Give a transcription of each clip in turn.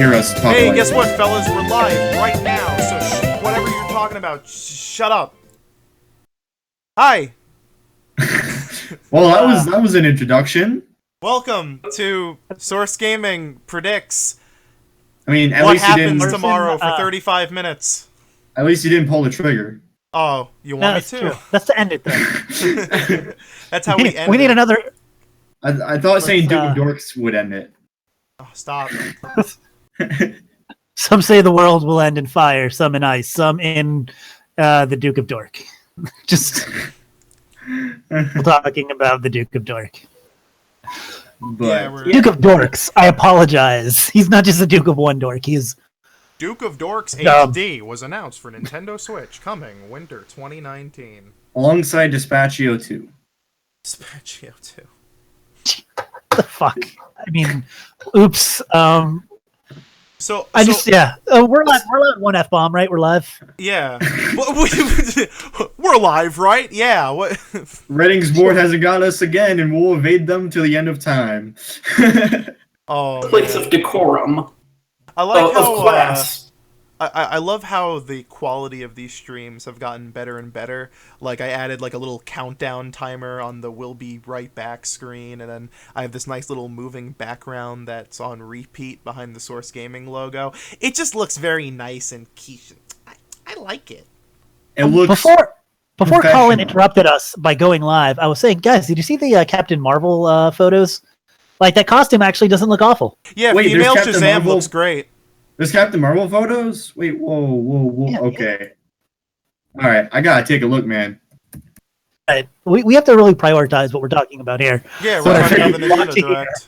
hear us talk. Hey, guess what, fellas? We're live right now, so whatever you're talking about, shut up. Hi. Well, that was an introduction. Welcome to Source Gaming Predicts. I mean, at what least you didn't. happens tomorrow for 35 minutes. At least you didn't pull the trigger. Oh, you want me to? True. That's to end it, though. That's how we end We need it. another... I thought saying Duke of Dorks would end it. Oh, stop. Some say the world will end in fire, some in ice, some in the Duke of Dork. Just talking about the Duke of Dork. But Duke of Dorks, I apologize. He's not just a Duke of one Dork, he's... Duke of Dorks HD was announced for Nintendo Switch, coming winter 2019. Alongside Dispatchio 2. Dispatchio 2. The fuck? I mean, oops. We're live. We're live. One F-bomb, right? We're live. Yeah, we're live, right? Yeah. What? Redding's board hasn't got us again, and we'll evade them till the end of time. Oh, place of decorum. I like how of class. I love how the quality of these streams have gotten better and better. Like, I added like a little countdown timer on the "We'll be right back" screen, and then I have this nice little moving background that's on repeat behind the Source Gaming logo. It just looks very nice and quiche. I like it. It looks before Colin interrupted us by going live, I was saying, guys, did you see the Captain Marvel photos? Like, that costume actually doesn't look awful. Yeah, wait, female Captain Shazam Marvel? looks great. There's Captain Marvel photos? Wait, whoa. Yeah, okay. All right, I gotta take a look, man. Right. We have to really prioritize what we're talking about here. Yeah, we're talking about the Nintendo Direct.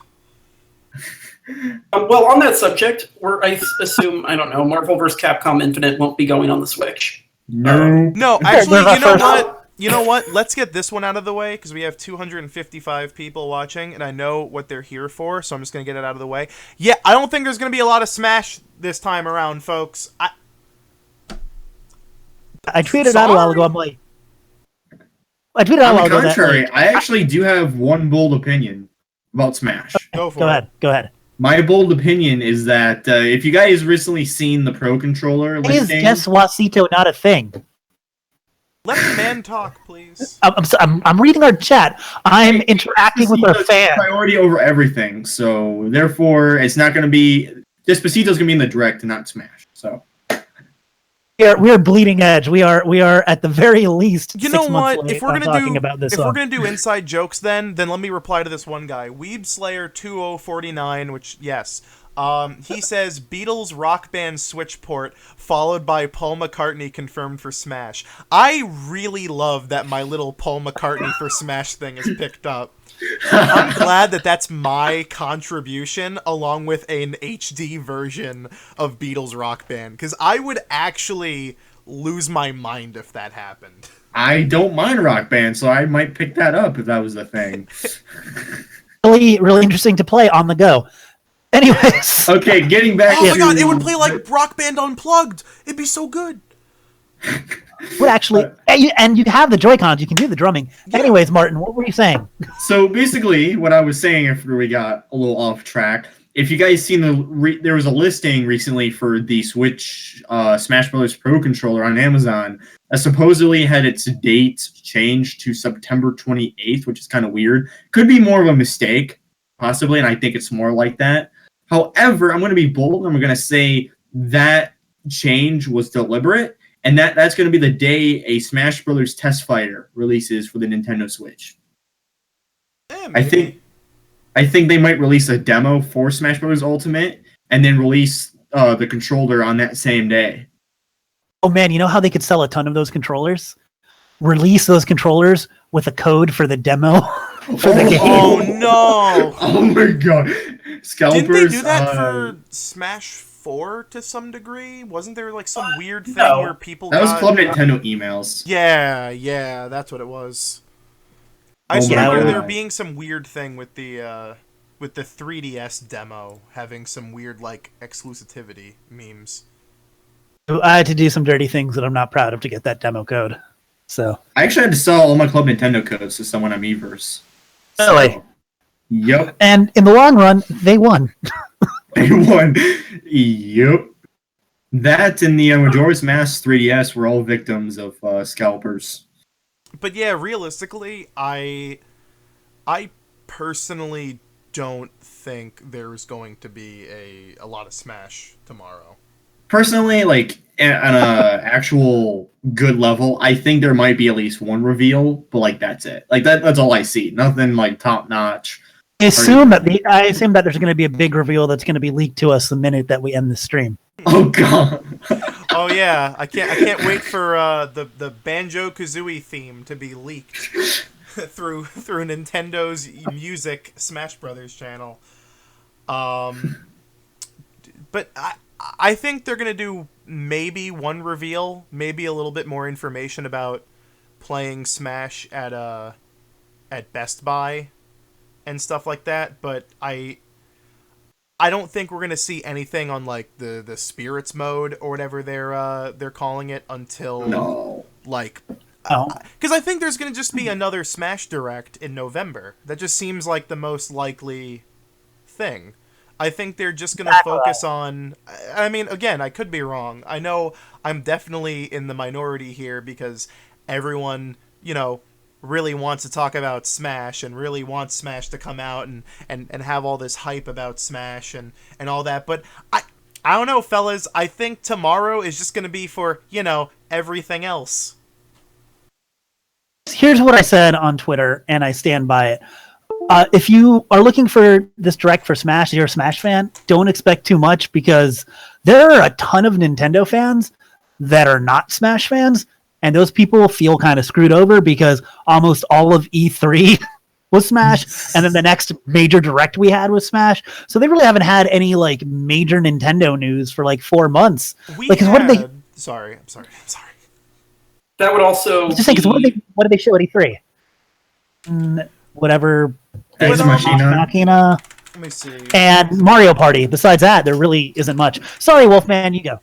Well, on that subject, I assume, I don't know, Marvel vs. Capcom Infinite won't be going on the Switch. No, actually, you know what? Let's get this one out of the way, because we have 255 people watching, and I know what they're here for, so I'm just going to get it out of the way. Yeah, I don't think there's going to be a lot of Smash this time around, folks. I tweeted out a while ago, I'm like... I tweeted out a while ago. On the contrary, I actually do have one bold opinion about Smash. Go ahead. My bold opinion is that if you guys recently seen the Pro Controller listing... Is Despacito not a thing? Let the man talk, please. I'm reading our chat. I'm interacting with our fans. Priority over everything, so therefore it's not going to be... Despacito's going to be in the Direct and not Smash, so... We are bleeding edge. We are at the very least. You know what? If we're gonna do inside jokes, then let me reply to this one guy, Weeb Slayer 2049, which yes, he says Beatles Rock Band Switch port followed by Paul McCartney confirmed for Smash. I really love that my little Paul McCartney for Smash thing is picked up. I'm glad that that's my contribution, along with an HD version of Beatles Rock Band, because I would actually lose my mind if that happened. I don't mind Rock Band, so I might pick that up if that was the thing. Really interesting to play on the go. Anyways. Okay, getting back to... Oh my god, it would play like Rock Band Unplugged! It'd be so good! Would actually, and you have the Joy-Cons, you can do the drumming. Yeah. Anyways, Martin, what were you saying? So basically, what I was saying after we got a little off track, if you guys seen there was a listing recently for the Switch Smash Bros. Pro Controller on Amazon that supposedly had its date changed to September 28th, which is kind of weird. Could be more of a mistake, possibly, and I think it's more like that. However, I'm going to be bold, and I'm going to say that change was deliberate. And that's going to be the day a Smash Brothers Test Fighter releases for the Nintendo Switch. Yeah, I think they might release a demo for Smash Bros. Ultimate and then release the controller on that same day. Oh man, you know how they could sell a ton of those controllers? Release those controllers with a code for the demo for the game. Oh no! Oh my god! Scalpers. Didn't they do that for Smash 4 to some degree? Wasn't there like some weird thing where people That was Club Nintendo emails. Yeah, that's what it was. I remember there being some weird thing with the 3DS demo having some weird like exclusivity memes. I had to do some dirty things that I'm not proud of to get that demo code. So I actually had to sell all my Club Nintendo codes to someone on Miiverse. Really? Yep. And in the long run, they won. Big one. Yep. That and the Majora's Mask 3DS were all victims of scalpers. But yeah, realistically, I personally don't think there's going to be a lot of Smash tomorrow. Personally, like on a actual good level, I think there might be at least one reveal, but like that's it. Like that's all I see. Nothing like top notch. I assume that there's going to be a big reveal that's going to be leaked to us the minute that we end the stream. Oh god. Oh yeah, I can't wait for the Banjo-Kazooie theme to be leaked through Nintendo's Music Smash Brothers channel. But I think they're gonna do maybe one reveal, maybe a little bit more information about playing Smash at Best Buy and stuff like that. But I don't think we're gonna see anything on like the Spirits mode or whatever they're calling it until like. Because I think there's gonna just be another Smash Direct in November. That just seems like the most likely thing. I think they're just gonna focus on. I mean, again, I could be wrong. I know I'm definitely in the minority here because everyone, really wants to talk about Smash and really wants Smash to come out and have all this hype about Smash and all that. But I don't know, fellas. I think tomorrow is just going to be for, everything else. Here's what I said on Twitter, and I stand by it. If you are looking for this direct for Smash, you're a Smash fan, don't expect too much because there are a ton of Nintendo fans that are not Smash fans. And those people feel kind of screwed over because almost all of E3 was Smash, and then the next major direct we had was Smash. So they really haven't had any like major Nintendo news for like 4 months. Sorry. That would also just saying, because what did they show at E3? Whatever. Ex Machina. Let me see. And Mario Party. Besides that, there really isn't much. Sorry, Wolfman, you go.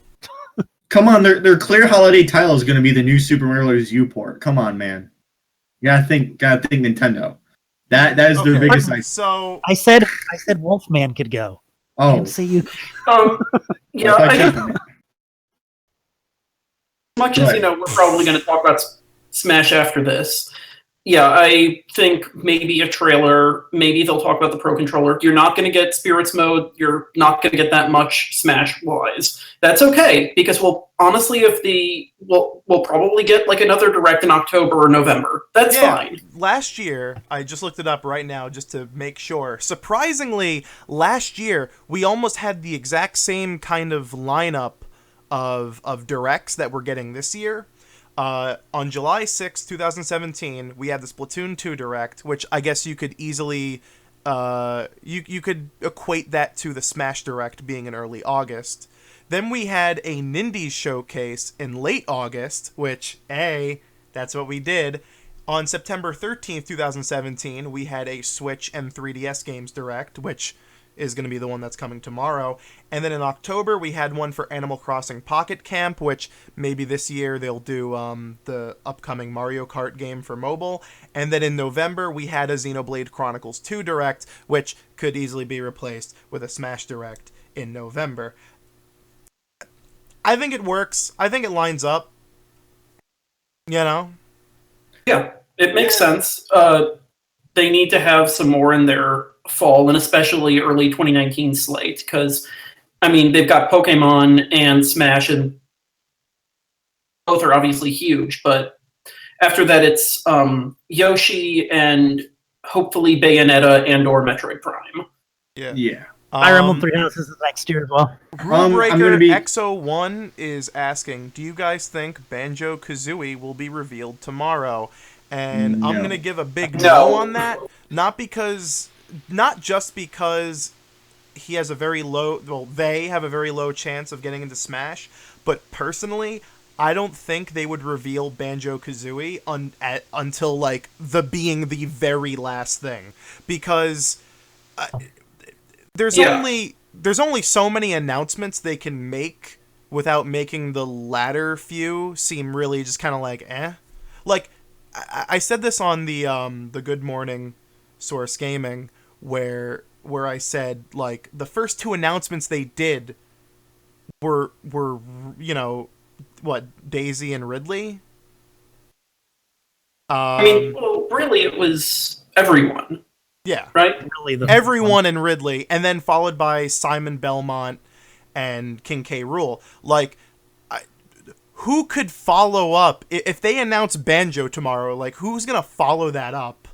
Come on, their clear holiday title is going to be the new Super Mario Bros. U port. Come on, man. You gotta think Nintendo. That is their biggest. So I said Wolfman could go. Oh, I didn't say you. Yeah. As much as we're probably going to talk about Smash after this. Yeah, I think maybe a trailer, maybe they'll talk about the Pro Controller. You're not going to get Spirits mode. You're not going to get that much Smash-wise. That's okay, because we'll probably get like another Direct in October or November. That's fine. Last year, I just looked it up right now just to make sure. Surprisingly, last year, we almost had the exact same kind of lineup of Directs that we're getting this year. On July 6, 2017, we had the Splatoon 2 Direct, which I guess you could easily you could equate that to the Smash Direct being in early August. Then we had a Nindies showcase in late August, which, that's what we did. On September 13th, 2017, we had a Switch and 3DS games Direct, which is going to be the one that's coming tomorrow. And then in October, we had one for Animal Crossing Pocket Camp, which maybe this year they'll do the upcoming Mario Kart game for mobile. And then in November, we had a Xenoblade Chronicles 2 Direct, which could easily be replaced with a Smash Direct in November. I think it works. I think it lines up. Yeah, it makes sense. They need to have some more in their fall and especially early 2019 slate because, they've got Pokemon and Smash and both are obviously huge, but after that it's Yoshi and hopefully Bayonetta and or Metroid Prime. Yeah. Fire Emblem Three Houses is next year as well. Rulebreaker XO1 is asking, do you guys think Banjo-Kazooie will be revealed tomorrow? And I'm going to give a big no on that. Not just because he has a very low, they have a very low chance of getting into Smash, but personally, I don't think they would reveal Banjo-Kazooie until like being the very last thing, because there's only so many announcements they can make without making the latter few seem really just kind of like Like I said this on the Good Morning Source Gaming, where where I said, like, the first two announcements they did were what, Daisy and Ridley? I mean, well, really, it was everyone. Yeah. Right? Really, Everyone and Ridley, and then followed by Simon Belmont and King K. Rool. Like, who could follow up? If they announce Banjo tomorrow, like, who's going to follow that up?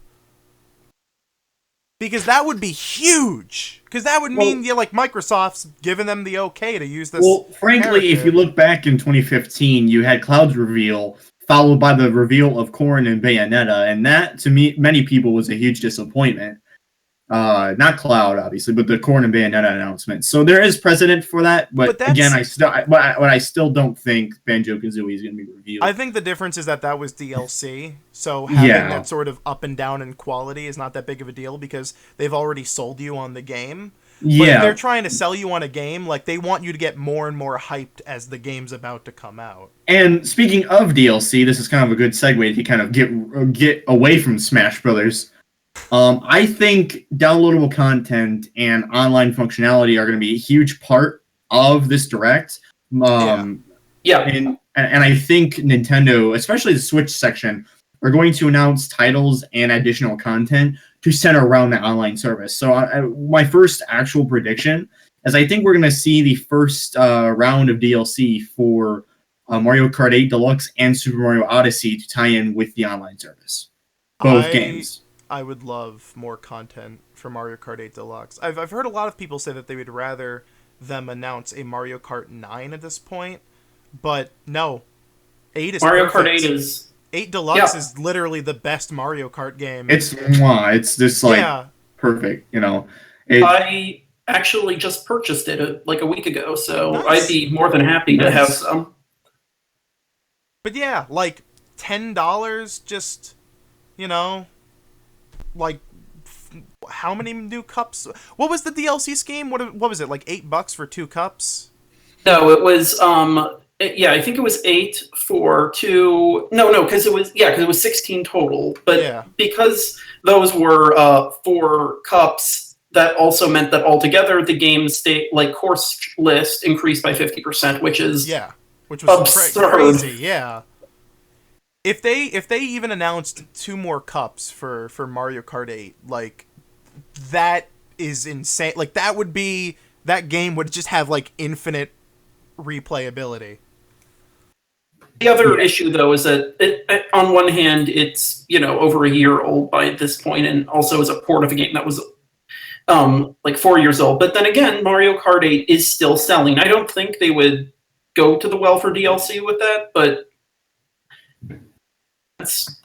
Because that would be huge. Because that would mean, like, Microsoft's giving them the okay to use this. Well, frankly, if you look back in 2015, you had Cloud's reveal, followed by the reveal of Corrin and Bayonetta, and that, to me, many people, was a huge disappointment. Not Cloud, obviously, but the Corrin and Bayonetta announcement. So there is precedent for that, but again, I still don't think Banjo-Kazooie is going to be revealed. I think the difference is that was DLC, so having that sort of up and down in quality is not that big of a deal because they've already sold you on the game. But if they're trying to sell you on a game, like, they want you to get more and more hyped as the game's about to come out. And speaking of DLC, this is kind of a good segue to kind of get away from Smash Brothers. I think downloadable content and online functionality are going to be a huge part of this Direct. And I think Nintendo, especially the Switch section, are going to announce titles and additional content to center around the online service. So my first actual prediction is I think we're going to see the first round of DLC for Mario Kart 8 Deluxe and Super Mario Odyssey to tie in with the online service. Both games. I would love more content for Mario Kart 8 Deluxe. I've heard a lot of people say that they would rather them announce a Mario Kart 9 at this point, but no. 8 is Mario perfect. Kart 8 is... 8 Deluxe is literally the best Mario Kart game. It's just like perfect, you know. I actually just purchased it like a week ago, so nice. I'd be more than happy to have some. But yeah, like $10 just, you know, like how many new cups? What was the DLC scheme? What was it, like $8 for 2 cups? No, it was I think it was 8 for 2. No, because it was 16 total. But because those were 4 cups, that also meant that altogether the game's course list increased by 50%, which was absurd. Crazy. Yeah. If they even announced 2 more cups for Mario Kart 8, like, that is insane. Like, that game would just have like infinite replayability. The other issue, though, is that on one hand, it's, over a year old by this point, and also is a port of a game that was 4 years old. But then again, Mario Kart 8 is still selling. I don't think they would go to the well for DLC with that, but that's...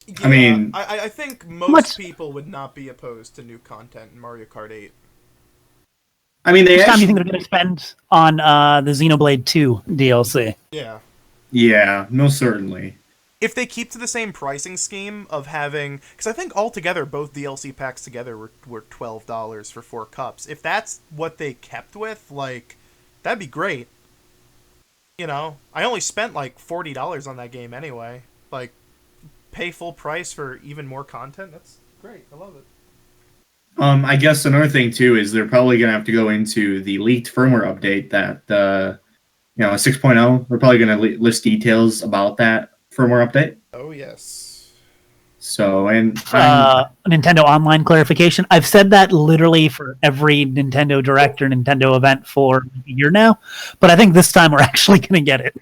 Yeah, I mean, I think most people would not be opposed to new content in Mario Kart 8. I mean, how much time do you think they're going to spend on the Xenoblade 2 DLC? Yeah. Yeah, most certainly. If they keep to the same pricing scheme of having... Because I think altogether, both DLC packs together were $12 for 4 cups. If that's what they kept with, like, that'd be great. I only spent like $40 on that game anyway. Like, pay full price for even more content? That's great. I love it. I guess another thing, too, is they're probably going to have to go into the leaked firmware update that, 6.0. They're probably going to list details about that firmware update. Oh, yes. So, and... Nintendo Online clarification. I've said that literally for every Nintendo Direct or Nintendo event for a year now, but I think this time we're actually going to get it.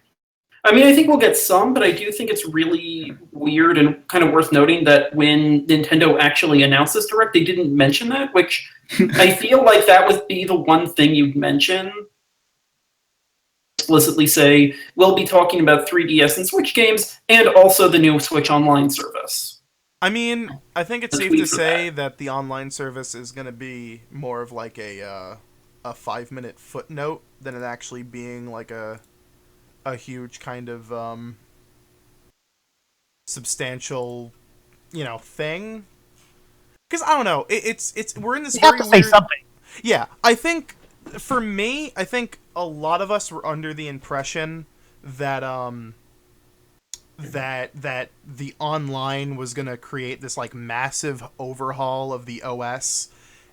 I mean, I think we'll get some, but I do think it's really weird and kind of worth noting that when Nintendo actually announced this Direct, they didn't mention that, which I feel like that would be the one thing you'd mention. Explicitly say, we'll be talking about 3DS and Switch games, and also the new Switch Online service. I mean, I think it's safe to say that the online service is going to be more of like a 5-minute footnote than it actually being like a huge kind of substantial, thing. Because I don't know, it's we're in this. You have to say something. Yeah, I think for me, a lot of us were under the impression that that the online was going to create this like massive overhaul of the OS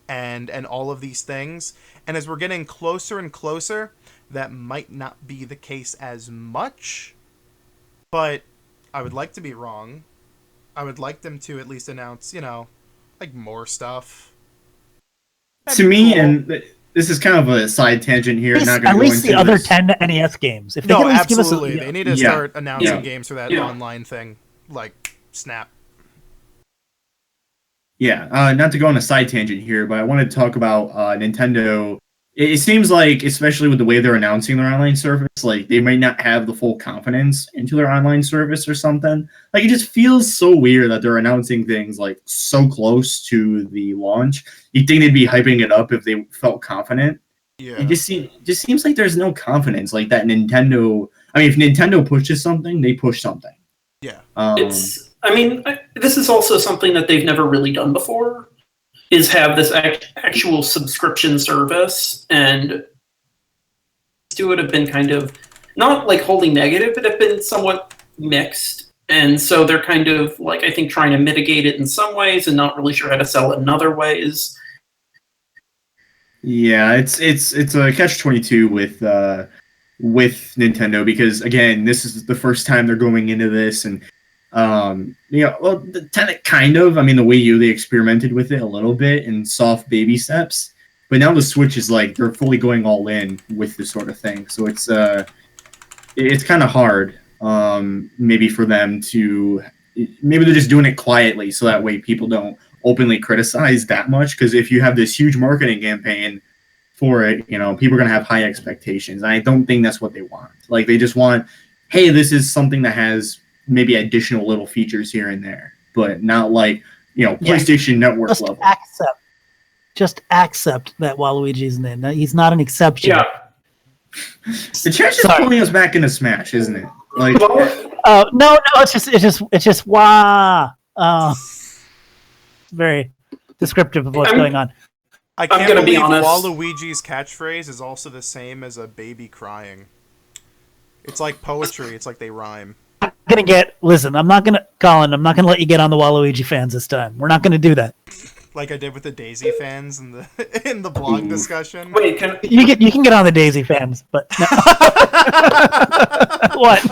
and all of these things. And as we're getting closer and closer, that might not be the case as much. But I would like to be wrong. I would like them to at least announce, like more stuff. To me, and this is kind of a side tangent here. At least the other 10 NES games. If they no, at least absolutely. Give us they need to start announcing games for that online thing. Like, snap. Yeah, not to go on a side tangent here, but I wanted to talk about Nintendo. It seems like, especially with the way they're announcing their online service, like they might not have the full confidence into their online service or something. Like it just feels so weird that they're announcing things like so close to the launch. You'd think they'd be hyping it up if they felt confident. Yeah. It just seems like there's no confidence like that. Nintendo. I mean, if Nintendo pushes something, they push something. Yeah. This is also something that they've never really done before. Is have this actual subscription service, and it would have been kind of not like wholly negative, but have been somewhat mixed, and so they're kind of like I think trying to mitigate it in some ways and not really sure how to sell it in other ways. Yeah, it's a catch-22 with Nintendo because again, this is the first time they're going into this and. The Tenet kind of. I mean, the Wii U they experimented with it a little bit in soft baby steps, but now the Switch is like they're fully going all in with this sort of thing. So it's kind of hard, maybe for them to. Maybe they're just doing it quietly, so that way people don't openly criticize that much. Because if you have this huge marketing campaign for it, people are gonna have high expectations. And I don't think that's what they want. Like they just want, hey, this is something that has maybe additional little features here and there, but not like PlayStation Network level. Just accept that Waluigi's in it. He's not an exception. Yeah. The chat's just pulling us back into Smash, isn't it? Like, no, it's just wah. Very descriptive of what's going on. I can't believe Waluigi's catchphrase is also the same as a baby crying. It's like poetry. It's like they rhyme. Listen, I'm not gonna let you get on the Waluigi fans this time. We're not gonna do that. Like I did with the Daisy fans in the blog discussion. Wait, you can get on the Daisy fans, but no. What?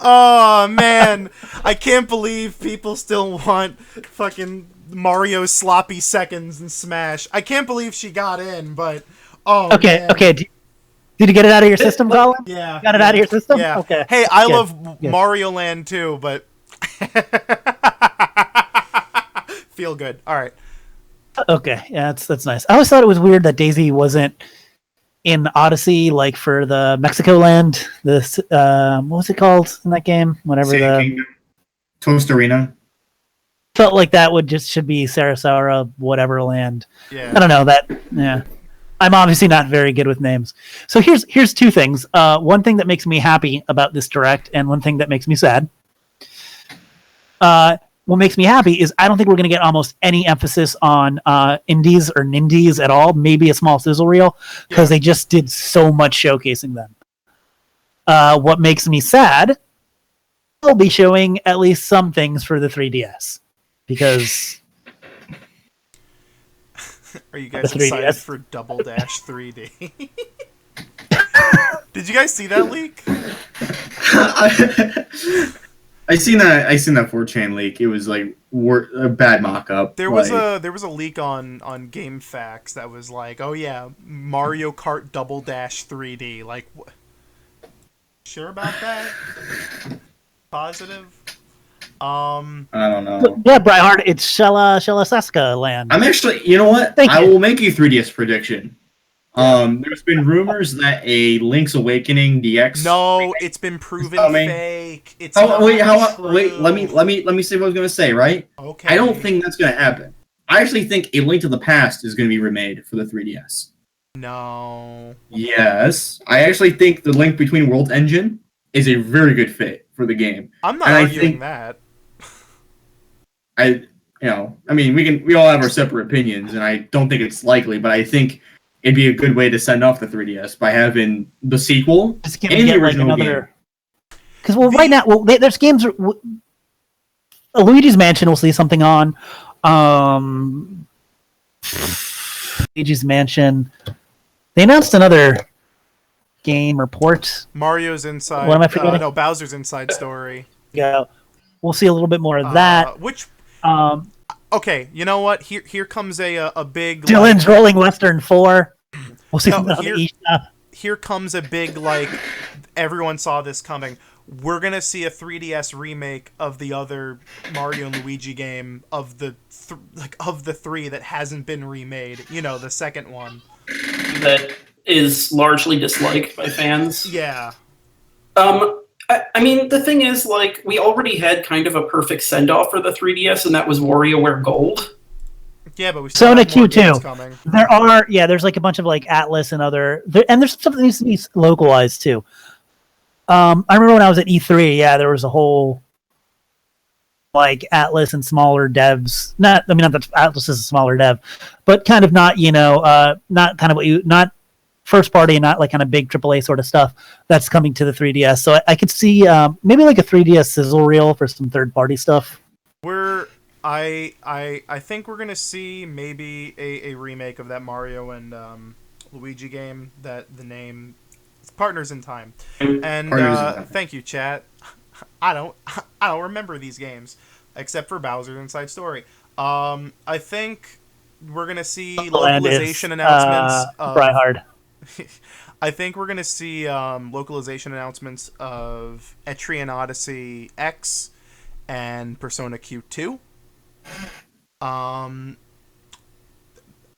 Oh man, I can't believe people still want fucking Mario's sloppy seconds in Smash. I can't believe she got in, but okay, man. okay. Did you get it out of your system, Colin? Yeah. Got it out of your system? Yeah. Okay. Hey, I love Mario Land too, but feel good. All right. Okay. Yeah, that's nice. I always thought it was weird that Daisy wasn't in Odyssey, like for the Mexico Land. This what was it called in that game? Whatever Kingdom. Toast Arena. Felt like that should be Sarasara, whatever land. Yeah. I don't know that. Yeah. I'm obviously not very good with names. So here's two things. One thing that makes me happy about this direct, and one thing that makes me sad. What makes me happy is I don't think we're going to get almost any emphasis on indies or nindies at all. Maybe a small sizzle reel because they just did so much showcasing them. What makes me sad? They'll be showing at least some things for the 3DS because. Are you guys excited for Double Dash 3D? Did you guys see that leak? I seen that 4chan leak. It was like a bad mock-up. There was a leak on GameFAQs that was like, oh yeah, Mario Kart Double Dash 3D. Like, sure about that? Positive? I don't know. Yeah, Brightheart, it's Shella Saska land. I'm actually, you know what? I will make a 3DS prediction. There's been rumors that a Link's Awakening DX. No, it's been proven fake. It's wait, let me see what I was gonna say, right? Okay. I don't think that's gonna happen. I actually think A Link to the Past is gonna be remade for the 3DS. No. Yes. I actually think the Link Between Worlds engine is a very good fit for the game. I'm not arguing that. I mean, we all have our separate opinions, and I don't think it's likely, but I think it'd be a good way to send off the 3DS by having the sequel and the original game. Because right now, there's games. Luigi's Mansion we'll see something on. Luigi's Mansion. They announced another game or port. Mario's Inside. What am I forgetting? No, Bowser's Inside Story. Yeah, we'll see a little bit more of that. Okay, you know what? Here comes a big. Dylan's Rolling Western 4. We'll see something on the eShop. Here comes a big everyone saw this coming. We're gonna see a 3DS remake of the other Mario and Luigi game of the three that hasn't been remade. You know, the second one that is largely disliked by fans. Yeah. I mean, the thing is, we already had kind of a perfect send-off for the 3DS, and that was WarioWare Gold. Yeah, but we still have more games coming. There's a bunch of Atlus and other, and there's stuff that needs to be localized too. I remember when I was at E3, there was a whole Atlus and smaller devs. Not that Atlus is a smaller dev, but kind of not not first party and not kind of big AAA sort of stuff that's coming to the 3DS. So I could see maybe a 3DS sizzle reel for some third party stuff. I think we're gonna see maybe a remake of that Mario and Luigi game that the name Partners in Time. And thank you, chat. I don't remember these games except for Bowser's Inside Story. I think we're gonna see localization announcements. Bryhard. I think we're gonna see localization announcements of Etrian Odyssey X and Persona Q2.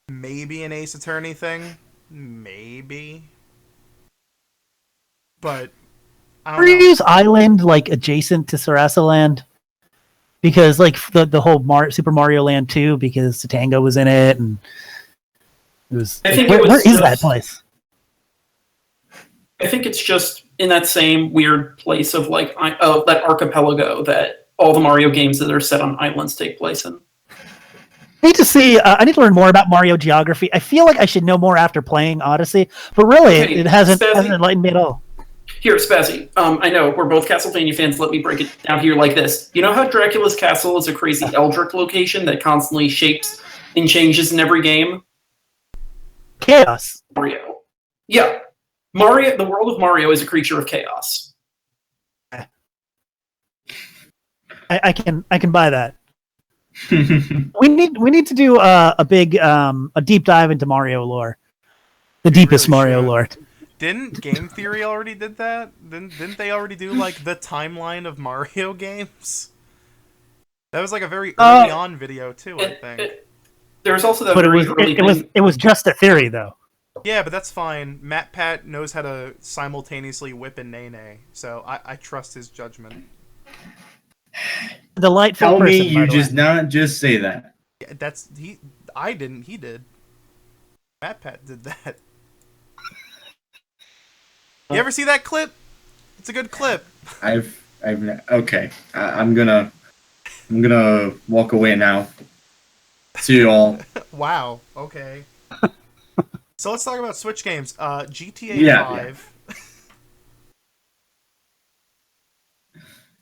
Maybe an Ace Attorney thing. Maybe. But I don't know. Use Island adjacent to Sarasa Land, because the whole Super Mario Land 2, because Tango was in it, and it was. Where is that place? I think it's just in that same weird place of that archipelago that all the Mario games that are set on islands take place in. I need to see. I need to learn more about Mario geography. I feel like I should know more after playing Odyssey, but really, it hasn't enlightened me at all. Here, Spazzy, I know we're both Castlevania fans. Let me break it down here like this. You know how Dracula's castle is a crazy Eldritch location that constantly shapes and changes in every game? Chaos. Mario. Yeah. Mario. The world of Mario is a creature of chaos. I can buy that. we need to do a big a deep dive into Mario lore, the deepest really Mario should. lore. Didn't Game Theory already did that? Didn't they already do the timeline of Mario games? That was a very early on video too, I think. There was also that. But it was just a theory though. Yeah, but that's fine. Matt Pat knows how to simultaneously whip and Nene, so I trust his judgment. Delightful Tell person, me you just not just say that. Yeah, I didn't. He did. Matt Pat did that. You ever see that clip? It's a good clip. Okay. I'm gonna walk away now. See you all. Wow. Okay. So let's talk about Switch games. GTA 5.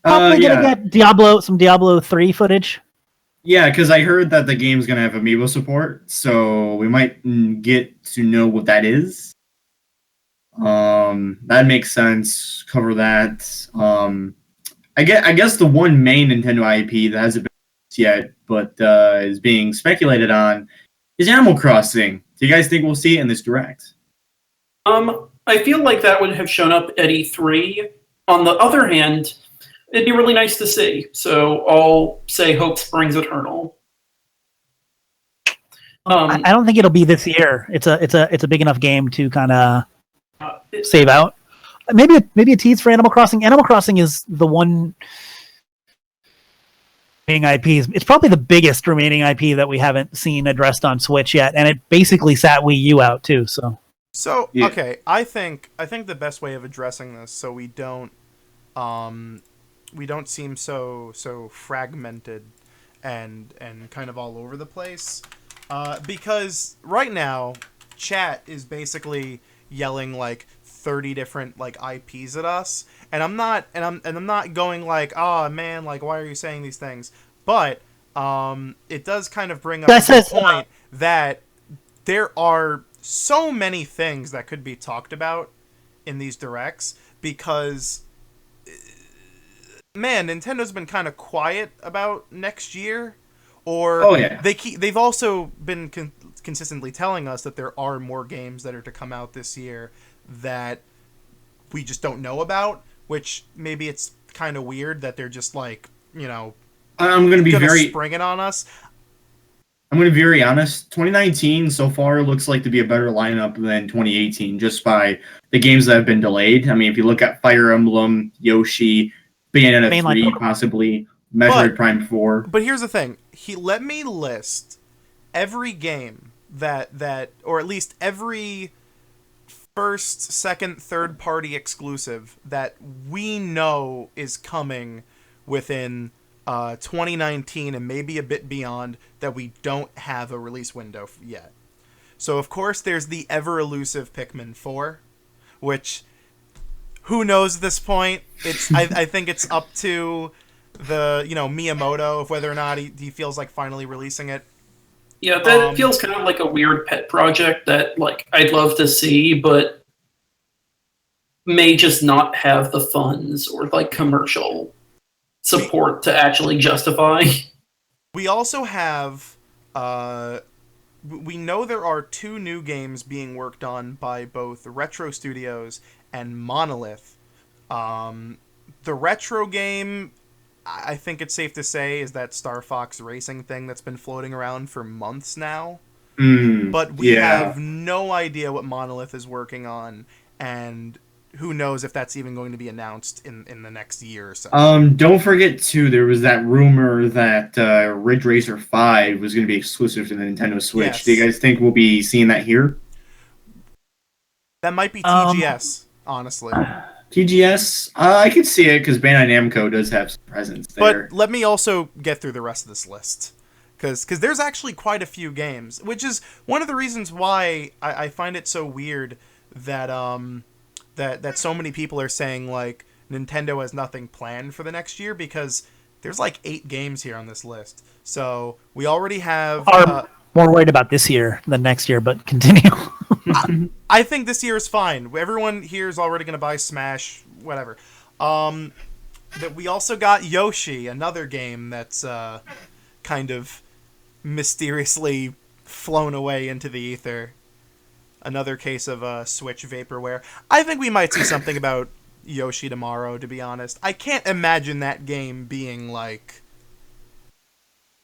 Probably gonna get some Diablo 3 footage. Yeah, because I heard that the game's gonna have amiibo support, so we might get to know what that is. That makes sense. Cover that. I guess the one main Nintendo IP that hasn't been yet, but is being speculated on, is Animal Crossing. Do you guys think we'll see it in this Direct? I feel like that would have shown up at E3. On the other hand, it'd be really nice to see. So I'll say hope springs eternal. I don't think it'll be this year. It's a big enough game to kind of save out. Maybe a tease for Animal Crossing. Animal Crossing is the one IP. It's probably the biggest remaining IP that we haven't seen addressed on Switch yet, and it basically sat Wii U out too. So yeah. Okay, I think the best way of addressing this, so we don't seem so fragmented and kind of all over the place, because right now chat is basically yelling 30 different like IPs at us, and I'm not going like, oh man, like why are you saying these things? But it does kind of bring up the point that there are so many things that could be talked about in these directs, because man, Nintendo's been kind of quiet about next year, or they've also been consistently telling us that there are more games that are to come out this year that we just don't know about, which maybe it's kind of weird that they're just like, you know, I'm going to be very spring it on us. I'm going to be very honest. 2019 so far looks like to be a better lineup than 2018, just by the games that have been delayed. I mean, if you look at Fire Emblem, Yoshi, Bayonetta 3, possibly Metroid Prime 4. But here's the thing: he let me list every game that, or at least every first, second, third party exclusive that we know is coming within 2019 and maybe a bit beyond, that we don't have a release window yet. So of course there's the ever elusive Pikmin 4, which who knows at this point. It's I think it's up to the Miyamoto of whether or not he feels like finally releasing it. Yeah, that feels kind of like a weird pet project that like I'd love to see, but may just not have the funds or like commercial support to actually justify. We also have we know there are 2 new games being worked on by both Retro Studios and Monolith. The Retro game, I think it's safe to say, is that Star Fox racing thing that's been floating around for months now. But we have no idea what Monolith is working on, and who knows if that's even going to be announced in the next year or so. Don't forget, too, there was that rumor that Ridge Racer 5 was going to be exclusive to the Nintendo Switch. Yes. Do you guys think we'll be seeing that here? That might be TGS, honestly. TGS? I could see it, because Bandai Namco does have some presence there. But let me also get through the rest of this list, because there's actually quite a few games, which is one of the reasons why I find it so weird that that so many people are saying like Nintendo has nothing planned for the next year, because there's like 8 games here on this list. So we already have more worried about this year than next year, but continue. I think this year is fine. Everyone here is already going to buy Smash, whatever. That we also got Yoshi, another game that's kind of mysteriously flown away into the ether. Another case of Switch vaporware. I think we might see something about Yoshi tomorrow, to be honest. I can't imagine that game being like...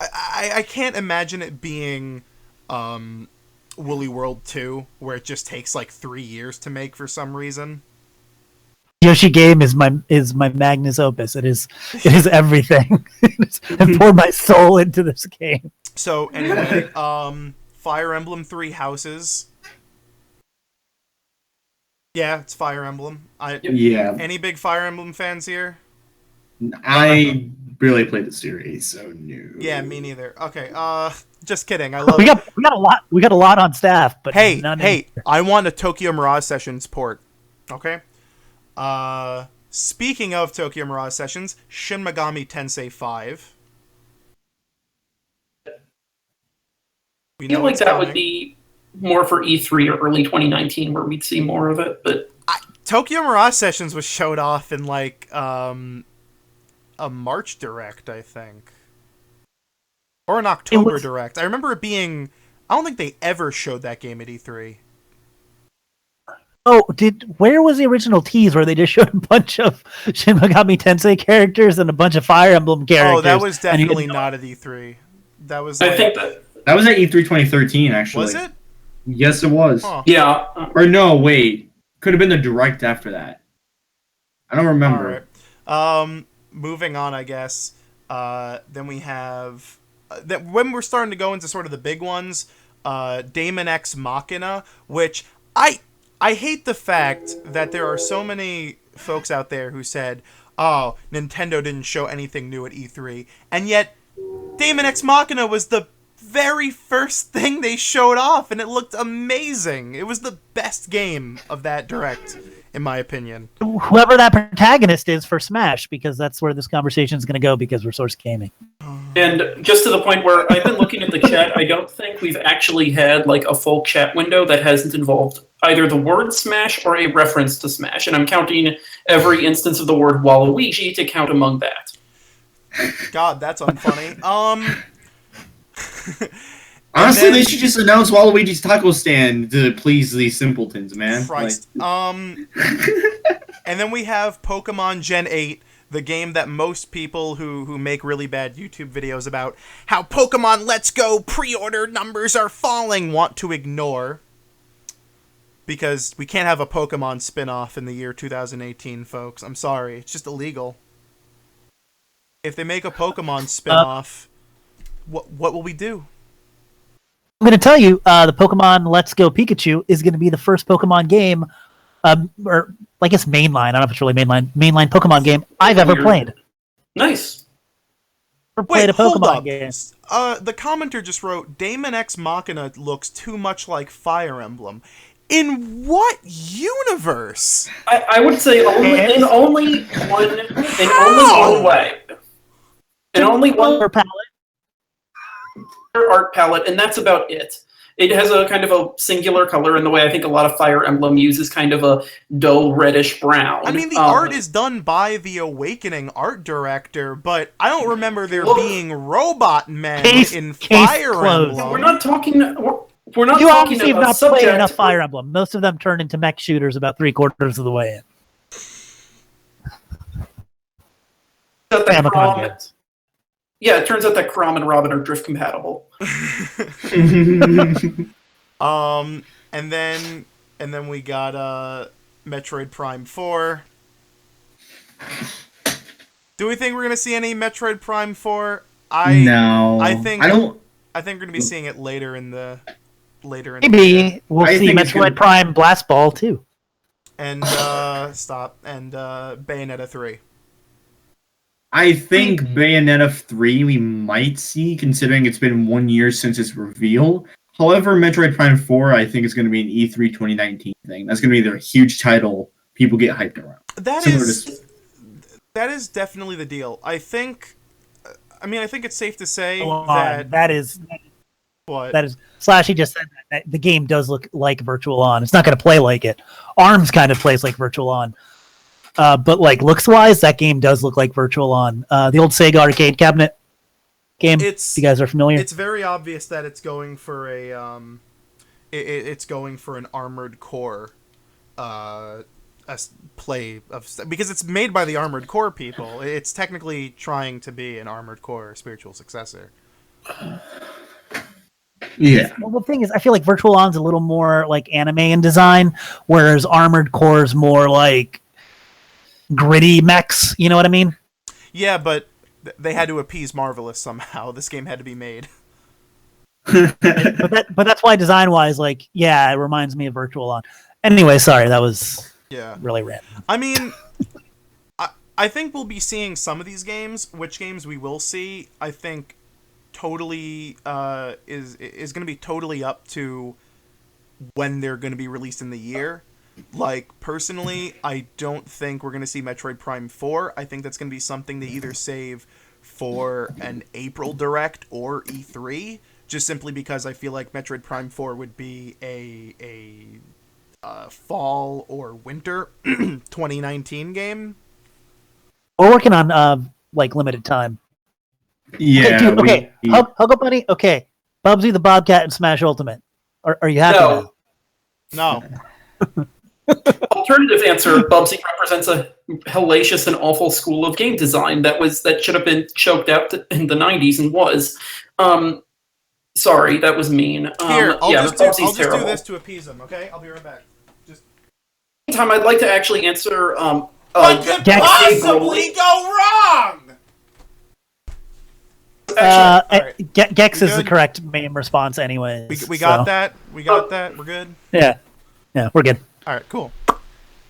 I can't imagine it being Woolly World 2, where it just takes like 3 years to make for some reason. Yoshi game is my magnus opus. It is everything. I poured my soul into this game. So anyway, Fire Emblem 3 Houses. Yeah, it's Fire Emblem. Any big Fire Emblem fans here? I barely played the series, so no. Yeah, me neither. Okay, just kidding. I love we got a lot. We got a lot on staff, but I want a Tokyo Mirage Sessions port. Okay. Speaking of Tokyo Mirage Sessions, Shin Megami Tensei 5. I feel like that would be more for E3 or early 2019 where we'd see more of it, but Tokyo Mirage Sessions was showed off in like a March Direct, I think. Or an October Direct. I remember it being... I don't think they ever showed that game at E3. Oh, where was the original tease where they just showed a bunch of Shin Megami Tensei characters and a bunch of Fire Emblem characters? Oh, that was definitely not at E3. That was I think that was at E3 2013, actually. Was it? Yes, it was. Huh. Yeah. Or no, wait. Could have been the Direct after that. I don't remember. All right. Moving on, I guess. Then we have... when we're starting to go into sort of the big ones, Daemon X Machina, which I hate the fact that there are so many folks out there who said, oh, Nintendo didn't show anything new at E3, and yet Daemon X Machina was the very first thing they showed off, and it looked amazing. It was the best game of that Direct, in my opinion. Whoever that protagonist is for Smash, because that's where this conversation is going to go, because we're Source Gaming. And just to the point where I've been looking at the chat, I don't think we've actually had like a full chat window that hasn't involved either the word Smash or a reference to Smash. And I'm counting every instance of the word Waluigi to count among that. God, that's unfunny. Honestly, they should just announce Waluigi's taco stand to please these simpletons, man. Christ. And then we have Pokemon Gen 8, the game that most people who make really bad YouTube videos about how Pokemon Let's Go pre-order numbers are falling want to ignore. Because we can't have a Pokemon spin-off in the year 2018, folks. I'm sorry. It's just illegal. If they make a Pokemon spin-off, what will we do? I'm going to tell you, the Pokemon Let's Go Pikachu is going to be the first Pokemon game, or I guess mainline, I don't know if it's really mainline Pokemon game I've ever played. Nice. Played a Pokemon game. The commenter just wrote, Daemon X Machina looks too much like Fire Emblem. In what universe? I would say in only one way. In only one art palette, and that's about it. It has a kind of a singular color in the way I think a lot of Fire Emblem uses kind of a dull reddish brown. I mean, the art is done by the Awakening art director, but I don't remember there being robot men in Fire Emblem. We're not talking... We're not you talking obviously have not subject. played enough Fire Emblem. Most of them turn into mech shooters about 3/4 of the way in. Yeah, it turns out that Chrom and Robin are drift compatible. And then we got Metroid Prime 4. Do we think we're gonna see any Metroid Prime 4? No. I think we're gonna be seeing it later in the Maybe we'll see Metroid Prime Blast Ball too. And Bayonetta 3. I think Bayonetta 3 we might see, considering it's been 1 year since its reveal. However, Metroid Prime 4 I think is going to be an E3 2019 thing. That's going to be their huge title people get hyped around. That is definitely the deal. I think it's safe to say that is what? That is Slashy just said that the game does look like Virtual On. It's not going to play like it. ARMS kind of plays like Virtual On. But like looks-wise, that game does look like Virtual On. The old Sega arcade cabinet game. If you guys are familiar, it's very obvious that it's going for an Armored Core play of, because it's made by the Armored Core people. It's technically trying to be an Armored Core spiritual successor. Yeah. Well, the thing is, I feel like Virtual On's a little more like anime in design, whereas Armored Core's more like gritty mechs. You know what I mean? Yeah, but they had to appease Marvelous somehow. This game had to be made. but that's why design-wise, like, yeah, it reminds me of Virtual On. Anyway, sorry, that was really random. I mean, I think we'll be seeing some of these games. Which games we will see, I think, totally is going to be totally up to when they're going to be released in the year. Like, personally, I don't think we're going to see Metroid Prime 4. I think that's going to be something they either save for an April Direct or E3, just simply because I feel like Metroid Prime 4 would be a fall or winter 2019 game. We're working on like limited time. Yeah. Okay, dude, okay. Hug up, buddy. Okay, Bubsy the Bobcat and Smash Ultimate. Are you happy? No. Alternative answer: Bubsy represents a hellacious and awful school of game design that should have been choked out in the '90s and was. Sorry, that was mean. Here, I'll just do terrible. this to appease him. Okay, I'll be right back. Meantime, I'd like to actually answer. What could possibly go wrong? Gex is the correct main response, anyways. We got that. We got that. We're good. Yeah, we're good. All right, cool.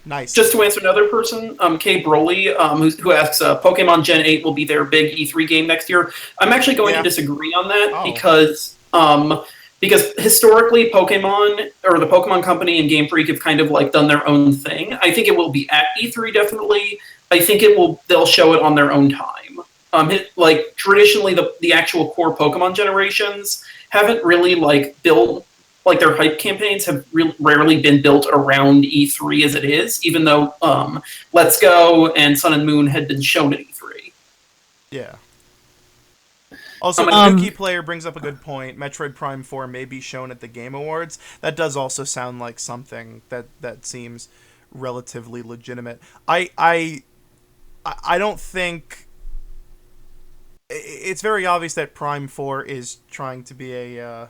Nice. Just to answer another person, Kay Broly, who asks, Pokemon Gen 8 will be their big E3 game next year. I'm actually going to disagree on that because because historically Pokemon or the Pokemon Company and Game Freak have kind of like done their own thing. I think it will be at E3 definitely. I think they'll show it on their own time. Like traditionally the actual core Pokemon generations haven't really like built like their hype campaigns have rarely been built around E3 as it is, even though Let's Go and Sun and Moon had been shown at E3. Yeah. Also, the Nuki player brings up a good point. Metroid Prime 4 may be shown at the Game Awards. That does also sound like something that seems relatively legitimate. I don't think... It's very obvious that Prime 4 is trying to be a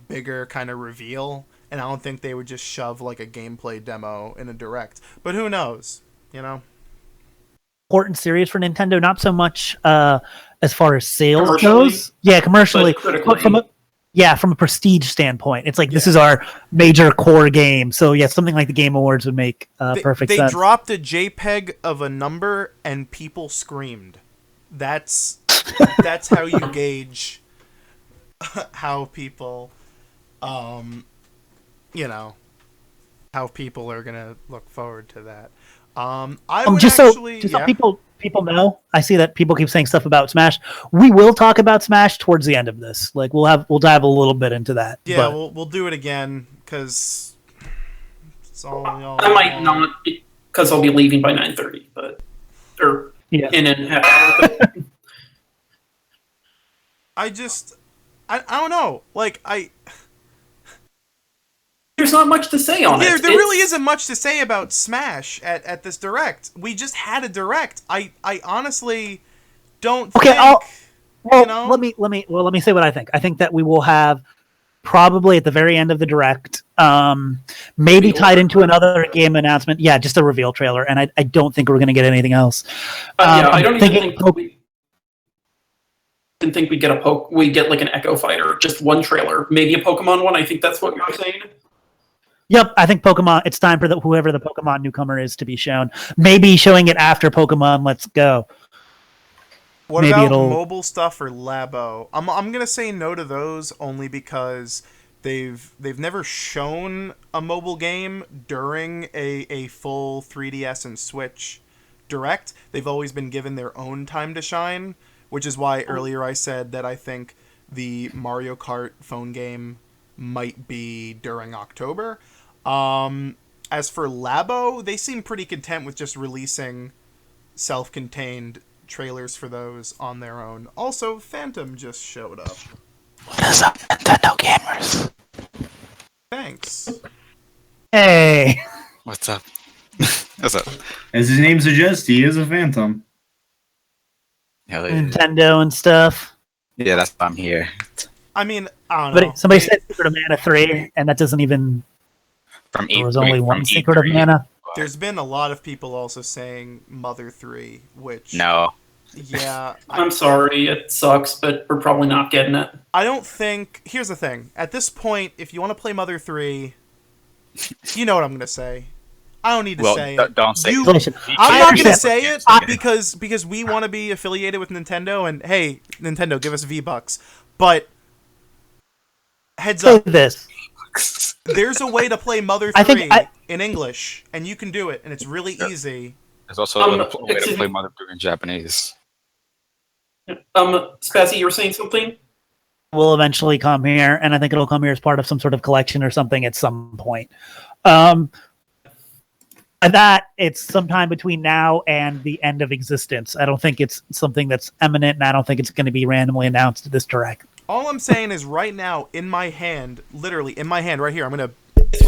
bigger kind of reveal, and I don't think they would just shove like a gameplay demo in a direct. But who knows, you know? Important series for Nintendo, not so much as far as sales goes. Yeah, commercially. But from a prestige standpoint, it's like this is our major core game. So yeah, something like the Game Awards would make perfect sense. They dropped a JPEG of a number and people screamed. That's how you gauge how people, how people are gonna look forward to that. So people know. I see that people keep saying stuff about Smash. We will talk about Smash towards the end of this. Like we'll dive a little bit into that. Yeah, we'll do it again because it's all. I might not because I'll be leaving by 9:30, but in a half hour. I don't know. Like there's not much to say on it. There really isn't much to say about Smash at this direct. We just had a direct. I honestly don't think. Let me say what I think. I think that we will have probably at the very end of the direct, maybe tied into another game announcement. Yeah, just a reveal trailer, and I don't think we're going to get anything else. I don't even think we get like an Echo Fighter, just one trailer, maybe a Pokemon one. I think that's what you're saying. Yep, I think Pokemon. It's time for whoever the Pokemon newcomer is to be shown. Maybe showing it after Pokemon Let's Go. What about mobile stuff or Labo? I'm gonna say no to those only because they've never shown a mobile game during a full 3DS and Switch direct. They've always been given their own time to shine, which is why earlier I said that I think the Mario Kart phone game might be during October. As for Labo, they seem pretty content with just releasing self-contained trailers for those on their own. Also, Phantom just showed up. What is up, Nintendo gamers? Thanks. Hey. What's up? What's up? As his name suggests, he is a Phantom. Nintendo and stuff. Yeah, that's why I'm here. I mean, I don't know. Somebody said Secret of Mana 3, and that doesn't even... There was only one Secret of Mana. There's been a lot of people also saying Mother 3, which... No. Yeah. I'm sorry, it sucks, but we're probably not getting it. I don't think... Here's the thing. At this point, if you want to play Mother 3, you know what I'm going to say. I don't need to say it. Don't say it. I'm not going to say it because we want to be affiliated with Nintendo, and hey, Nintendo, give us V-Bucks. But... Heads up. This. There's a way to play Mother 3 in English, and you can do it, and it's really easy. There's also a way to play Mother 3 in Japanese. Spazzy, you were saying something? Will eventually come here, and I think it'll come here as part of some sort of collection or something at some point. And that it's sometime between now and the end of existence. I don't think it's something that's imminent, and I don't think it's going to be randomly announced at this direct. All I'm saying is right now, in my hand, literally in my hand right here, I'm going to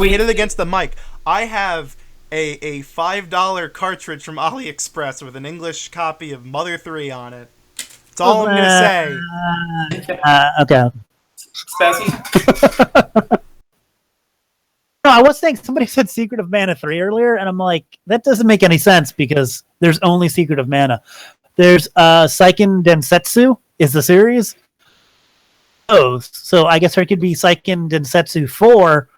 hit it against the mic. I have a $5 cartridge from AliExpress with an English copy of Mother 3 on it. That's all I'm going to say. Okay. Spazzy? No, I was saying somebody said Secret of Mana 3 earlier, and I'm like, that doesn't make any sense because there's only Secret of Mana. There's Seiken Densetsu is the series. Oh, so I guess there could be Seiken Densetsu 4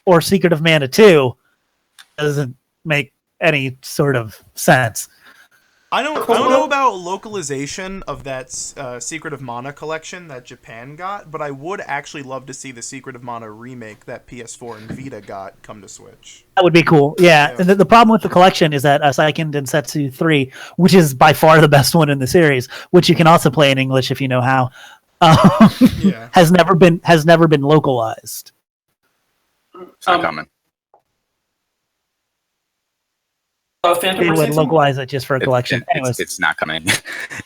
or Secret of Mana 2. Doesn't make any sort of sense. I don't know about localization of that Secret of Mana collection that Japan got, but I would actually love to see the Secret of Mana remake that PS4 and Vita got come to Switch. That would be cool. Yeah. The problem with the collection is that Seiken Densetsu 3, which is by far the best one in the series, which you can also play in English if you know how, has never been localized. It's not coming. They would localize it just for a collection. Anyways, it's not coming.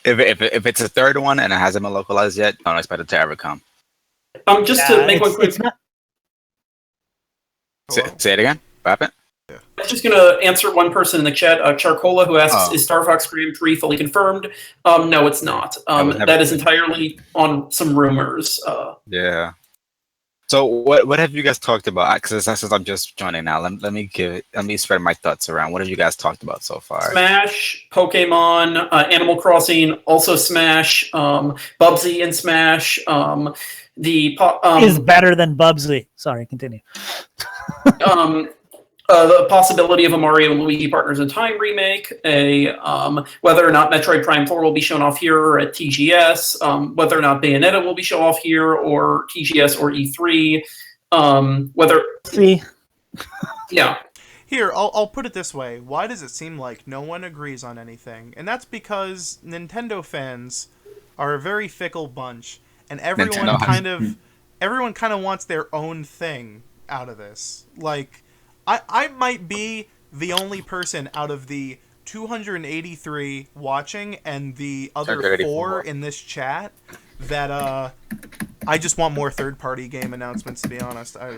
if it's a third one and it hasn't been localized yet, don't expect it to ever come. Just to make one quick. Say it again. What happened? I was just going to answer one person in the chat, Charcola, who asks, "Is Star Fox Grand Prix fully confirmed?" No, it's not. That is entirely on some rumors. Yeah. So what have you guys talked about? Because since I'm just joining now, let me spread my thoughts around. What have you guys talked about so far? Smash, Pokemon, Animal Crossing, also Smash, Bubsy and Smash. Is better than Bubsy. Sorry, continue. The possibility of a Mario and Luigi Partners in Time remake, whether or not Metroid Prime 4 will be shown off here or at TGS, whether or not Bayonetta will be shown off here or TGS or E3, yeah. Here, I'll put it this way. Why does it seem like no one agrees on anything? And that's because Nintendo fans are a very fickle bunch, and everyone kind of wants their own thing out of this. Like, I might be the only person out of the 283 watching and the other 4 in this chat that I just want more third-party game announcements, to be honest. I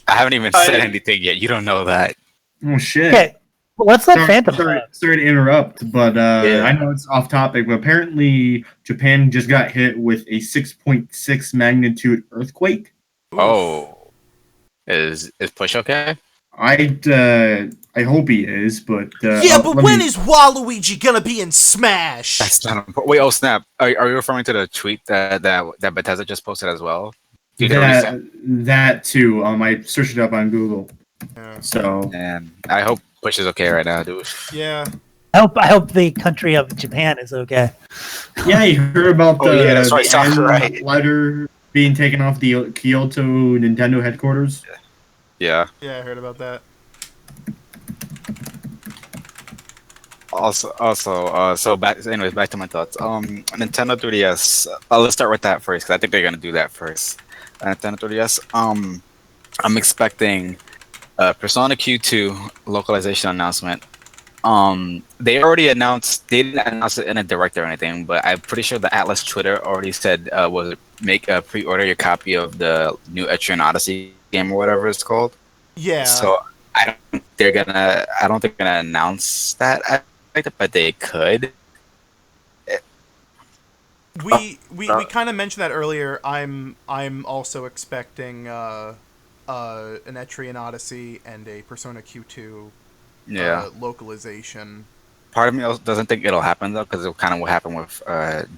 haven't even said anything yet. You don't know that. Oh, shit. Okay, well, let's let Phantom. Sorry to interrupt, but I know it's off topic, but apparently Japan just got hit with a 6.6 magnitude earthquake. Oh. Is Push okay? I hope he is, but but when is Waluigi gonna be in Smash? That's not important. Wait, oh snap! Are you referring to the tweet that Bethesda just posted as well? That too. I searched it up on Google. Yeah. So, and I hope Push is okay right now, dude. Yeah. I hope the country of Japan is okay. Yeah, you heard about that's right. Letter being taken off the Kyoto Nintendo headquarters. Yeah. Yeah, I heard about that. Back to my thoughts. Nintendo 3DS. Let's start with that first, because I think they're gonna do that first. Nintendo 3DS. I'm expecting Persona Q2 localization announcement. They already announced. They didn't announce it in a direct or anything, but I'm pretty sure the Atlus Twitter already said pre-order your copy of the new Etrian Odyssey game or whatever it's called. Yeah. So I don't think they're gonna announce that, but they could. We kind of mentioned that earlier. I'm also expecting an Etrian Odyssey and a Persona Q2 localization. Part of me also doesn't think it'll happen though, because it kind of what happened with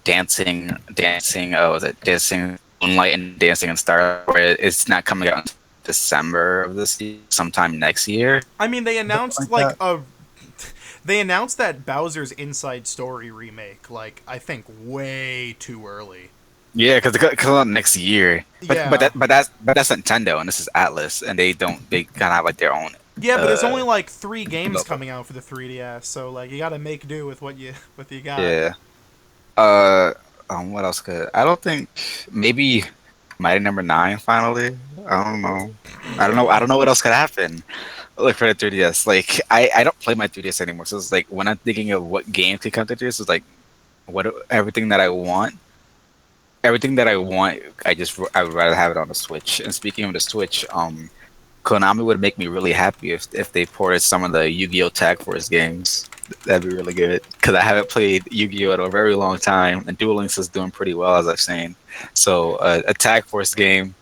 dancing. Was it Dancing Moonlight and Dancing in Star? Where it's not coming out until December of this year, sometime next year. I mean, they announced they announced that Bowser's Inside Story remake, I think way too early. Yeah, because next year. But that's Nintendo, and this is Atlus, and they kind of have their own. Yeah, but there's only 3 games coming out for the 3DS, so you got to make do with what you got. Yeah. What else could I don't think maybe Mighty Number 9 finally. I don't know what else could happen. For the 3DS, I don't play my 3DS anymore, so it's when I'm thinking of what game could come to 3DS, it's everything that I want, I would rather have it on the Switch. And speaking of the Switch, Konami would make me really happy if they ported some of the Yu-Gi-Oh! Tag Force games. That'd be really good, because I haven't played Yu-Gi-Oh! In a very long time, and Duel Links is doing pretty well, as I've seen. So a Tag Force game,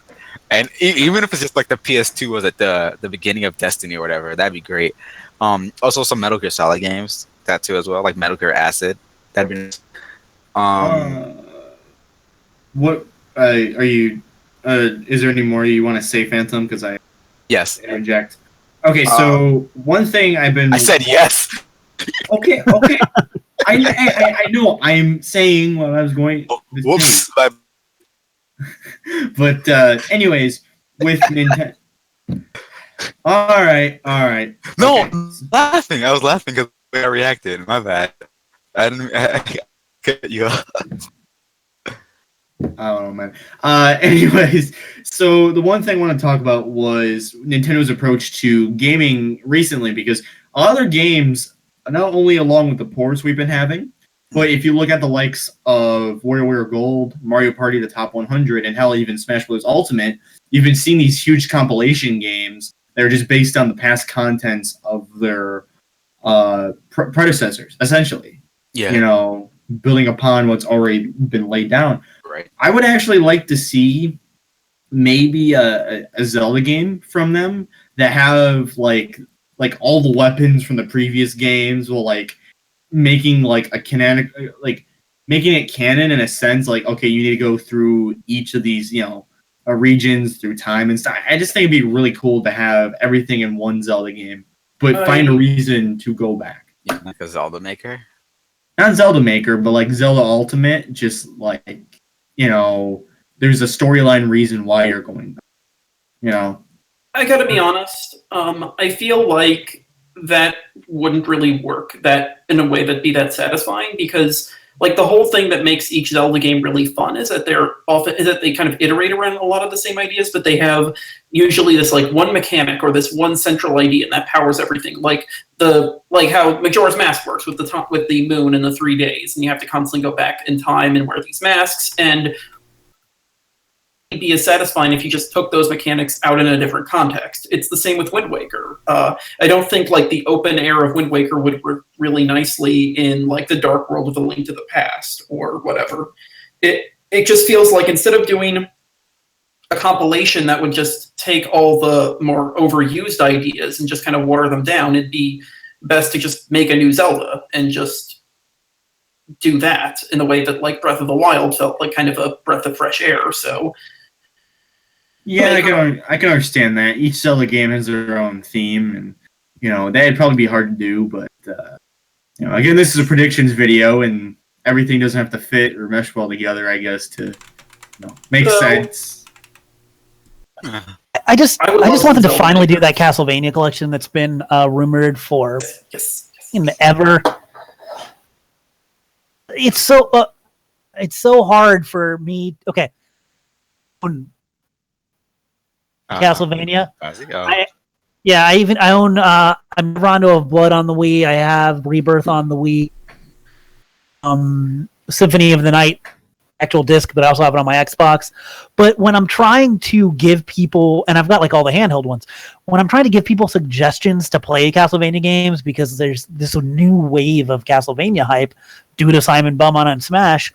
and even if it's just the PS2 was at the beginning of Destiny or whatever, that'd be great. Also some Metal Gear Solid games, that too as well, like Metal Gear Acid. That'd be. What are you? Is there any more you want to say, Phantom? Because yes. Interject. Okay, so one thing I said yes. Okay. I know. I'm saying what I was going. Whoops. But anyways, with Nintendo. All right. No, Okay. I'm laughing. I was laughing because I reacted. My bad. I didn't. I cut you off. I don't know, man. Anyways, so the one thing I want to talk about was Nintendo's approach to gaming recently, because other games, not only along with the ports we've been having, but if you look at the likes of WarioWare Gold, Mario Party, the Top 100, and hell, even Smash Bros. Ultimate, you've been seeing these huge compilation games that are just based on the past contents of their predecessors, essentially. Yeah. You know, building upon what's already been laid down. Right. I would actually like to see maybe a Zelda game from them that have like all the weapons from the previous games, will like making like a canonic, like making it canon in a sense, like, okay, you need to go through each of these, regions through time and stuff. I just think it'd be really cool to have everything in one Zelda game, but find a reason to go back. Yeah, like a Zelda Maker. Not Zelda Maker, but like Zelda Ultimate, just like, there's a storyline reason why you're going back. I gotta be honest. I feel like that wouldn't really work that in a way that'd be that satisfying, because like the whole thing that makes each Zelda game really fun is that they kind of iterate around a lot of the same ideas, but they have usually this like one mechanic or this one central idea, and that powers everything. Like how Majora's Mask works with the moon and the 3 days, and you have to constantly go back in time and wear these masks, and be as satisfying if you just took those mechanics out in a different context. It's the same with Wind Waker. I don't think like the open air of Wind Waker would work really nicely in like the dark world of A Link to the Past or whatever. It just feels like instead of doing a compilation that would just take all the more overused ideas and just kind of water them down, it'd be best to just make a new Zelda and just do that in the way that like Breath of the Wild felt like kind of a breath of fresh air. So yeah, I can understand that. Each Zelda game has their own theme, and that'd probably be hard to do. But again, this is a predictions video, and everything doesn't have to fit or mesh well together, I guess, to make sense. I just want them to finally do that Castlevania collection that's been rumored for in ever. It's so hard for me. Okay. Castlevania. I own I'm Rondo of Blood on the Wii. I have Rebirth on the Wii. Symphony of the Night actual disc, but I also have it on my Xbox. But when I'm trying to give people, and I've got like all the handheld ones, when I'm trying to give people suggestions to play Castlevania games, because there's this new wave of Castlevania hype due to Simon Belmont and Smash,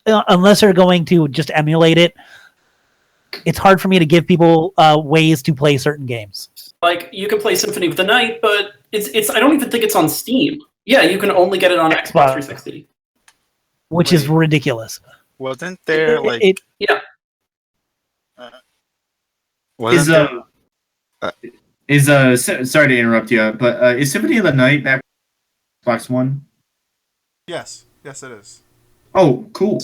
unless they're going to just emulate it, it's hard for me to give people ways to play certain games. Like, you can play Symphony of the Night, but it's I don't even think it's on Steam. Yeah, you can only get it on Xbox 360. Which is ridiculous. Wasn't there, like... yeah. Sorry to interrupt you, but is Symphony of the Night back on Xbox One? Yes, it is. Oh, cool.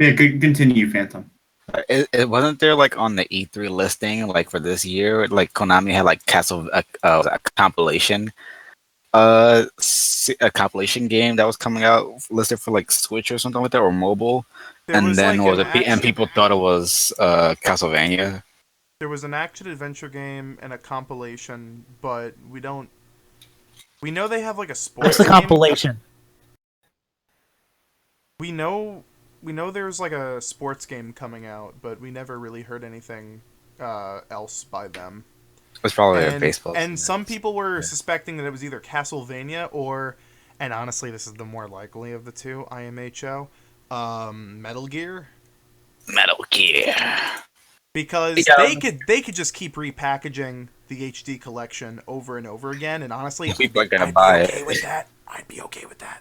Yeah, continue, Phantom. It wasn't there like on the E3 listing like for this year, like Konami had like a compilation, a compilation game that was coming out listed for like Switch or something like that, or mobile, and then and people thought it was Castlevania. There was an action adventure game and a compilation, but we know they have like a sports. What's the compilation? We know there's like a sports game coming out, but we never really heard anything else by them. It's probably a baseball. And some people were suspecting that it was either Castlevania or, and honestly, this is the more likely of the two, IMHO, Metal Gear. Metal Gear. Because they could just keep repackaging the HD collection over and over again, and honestly, people are gonna buy it. I'd be okay with that.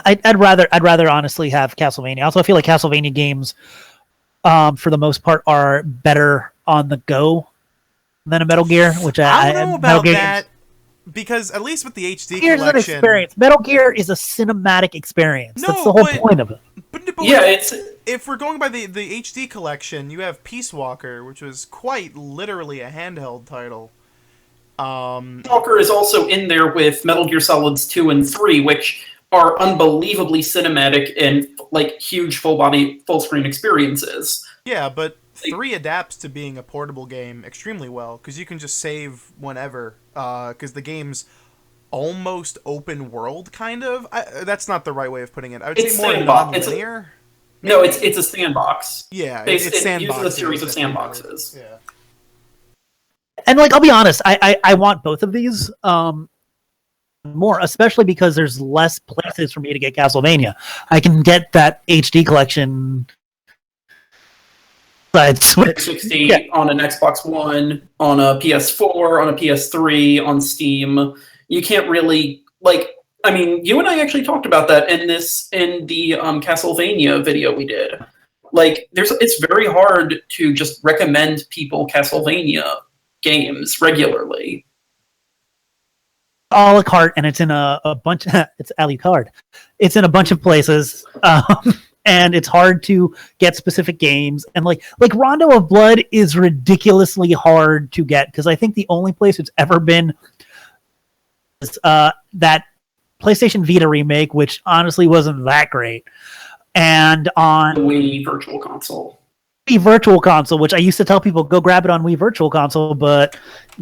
I'd rather honestly have Castlevania. Also, I feel like Castlevania games, for the most part, are better on the go than a Metal Gear. Which I don't know about that. because at least with the HD Gear's an collection, experience. Metal Gear is a cinematic experience. No, That's the whole point of it. But Yeah, it's if we're going by the HD collection, you have Peace Walker, which was quite literally a handheld title. Walker is also in there with Metal Gear Solids 2 and 3, which are unbelievably cinematic and like huge full screen experiences. Yeah, but 3 adapts to being a portable game extremely well because you can just save whenever. Because the game's almost open world, kind of. That's not the right way of putting it. I would say more non-linear. No, it's a sandbox. Yeah, it's sandbox. It uses a series of sandboxes. Yeah. And like, I'll be honest, I want both of these more, especially because there's less places for me to get Castlevania. I can get that HD collection. Switch 360 on an Xbox One, on a PS4, on a PS3, on Steam. You can't really I mean, you and I actually talked about that in the Castlevania video we did. Like, it's very hard to just recommend people Castlevania games regularly. A la carte, and it's in a bunch. It's a la carte. It's in a bunch of places. And it's hard to get specific games, and like Rondo of Blood is ridiculously hard to get because I think the only place it's ever been is that PlayStation Vita remake, which honestly wasn't that great, and on Wii Virtual Console. Wii Virtual Console, which I used to tell people go grab it on Wii Virtual Console, but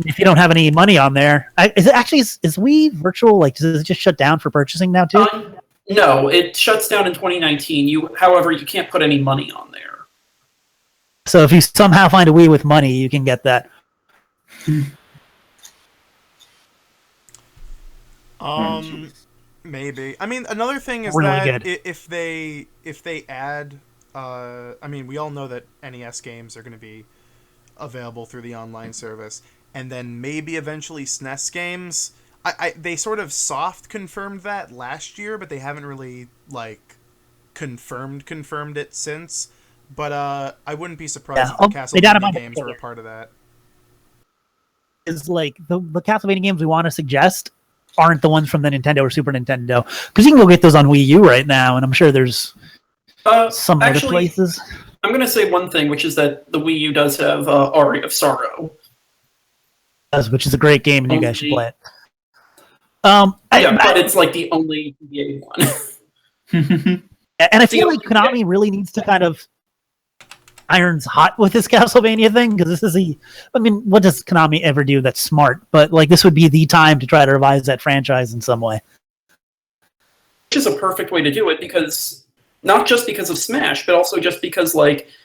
if you don't have any money on there, is Wii Virtual does it just shut down for purchasing now too? No, it shuts down in 2019. However, you can't put any money on there. So if you somehow find a Wii with money, you can get that. Maybe. I mean, another thing is Really that good. if they add, I mean, we all know that NES games are going to be available through the online service, and then maybe eventually SNES games. They sort of soft confirmed that last year, but they haven't really confirmed it since. But I wouldn't be surprised if the Castlevania games were a part of that. Is the Castlevania games we want to suggest aren't the ones from the Nintendo or Super Nintendo, because you can go get those on Wii U right now, and I'm sure there's some other places. I'm going to say one thing, which is that the Wii U does have Aria of Sorrow, which is a great game, and you guys should play it. But it's the only EA one. And I feel like Konami really needs to kind of irons hot with this Castlevania thing, because this is what does Konami ever do that's smart? But this would be the time to try to revise that franchise in some way. Which is a perfect way to do it, because not just because of Smash, but also just because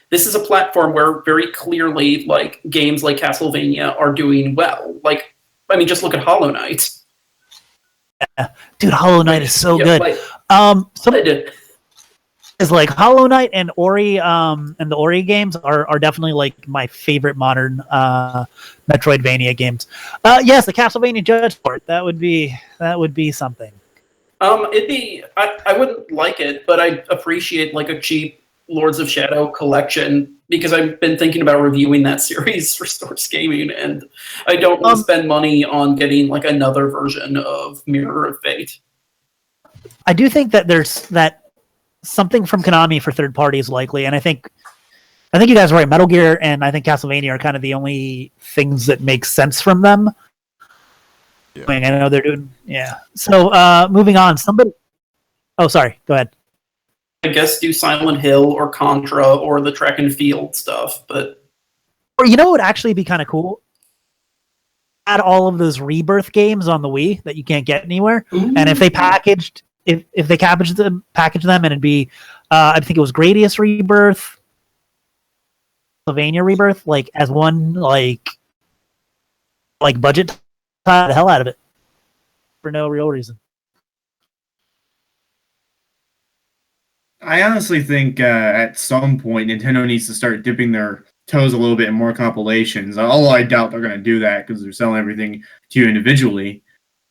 this is a platform where very clearly games like Castlevania are doing well. Just look at Hollow Knight. Yeah. Dude, Hollow Knight is so good. Is Hollow Knight and Ori and the Ori games are definitely my favorite modern Metroidvania games. Yes, the Castlevania Judge Court, that would be something. I wouldn't like it, but I appreciate a cheap Lords of Shadow collection, because I've been thinking about reviewing that series for Dorks Gaming, and I don't want to spend money on getting another version of Mirror of Fate. I do think that there's something from Konami for third party is likely, and I think you guys are right. Metal Gear and I think Castlevania are kind of the only things that make sense from them. Yeah. I know they're doing So moving on, Oh, sorry. Go ahead. I guess do Silent Hill or Contra or the track and field stuff, but or what would actually be kind of cool? Add all of those Rebirth games on the Wii that you can't get anywhere, and if they packaged. If they package them, and it'd be, I think it was Gradius Rebirth, Castlevania Rebirth, as one budget, the hell out of it for no real reason. I honestly think at some point Nintendo needs to start dipping their toes a little bit in more compilations. Although I doubt they're going to do that because they're selling everything to you individually.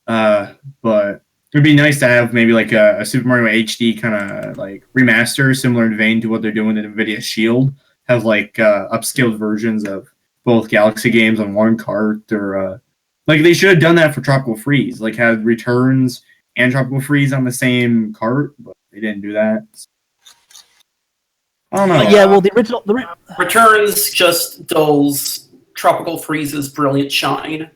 But it would be nice to have maybe a Super Mario HD kind of remaster, similar in vein to what they're doing with NVIDIA Shield. Have upscaled versions of both Galaxy games on one cart, or Like they should have done that for Tropical Freeze. Like had Returns and Tropical Freeze on the same cart, but they didn't do that. I don't know. Yeah, well, the original Returns just dulls Tropical Freeze's brilliant shine.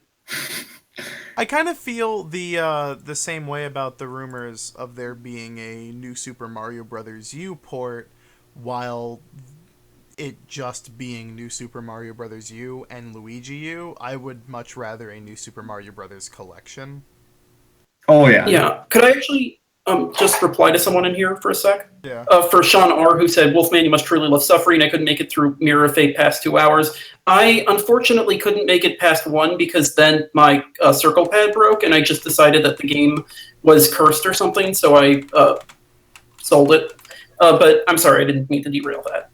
I kind of feel the same way about the rumors of there being a new Super Mario Bros. U port, while it just being New Super Mario Bros. U and Luigi U. I would much rather a New Super Mario Bros. Collection. Oh yeah. Yeah. Could I actually just reply to someone in here for a sec? Yeah. For Sean R, who said, Wolfman, you must truly love suffering. I couldn't make it through Mirror of Fate past 2 hours. I unfortunately couldn't make it past 1 because then my circle pad broke and I just decided that the game was cursed or something, so I sold it. But I'm sorry, I didn't mean to derail that.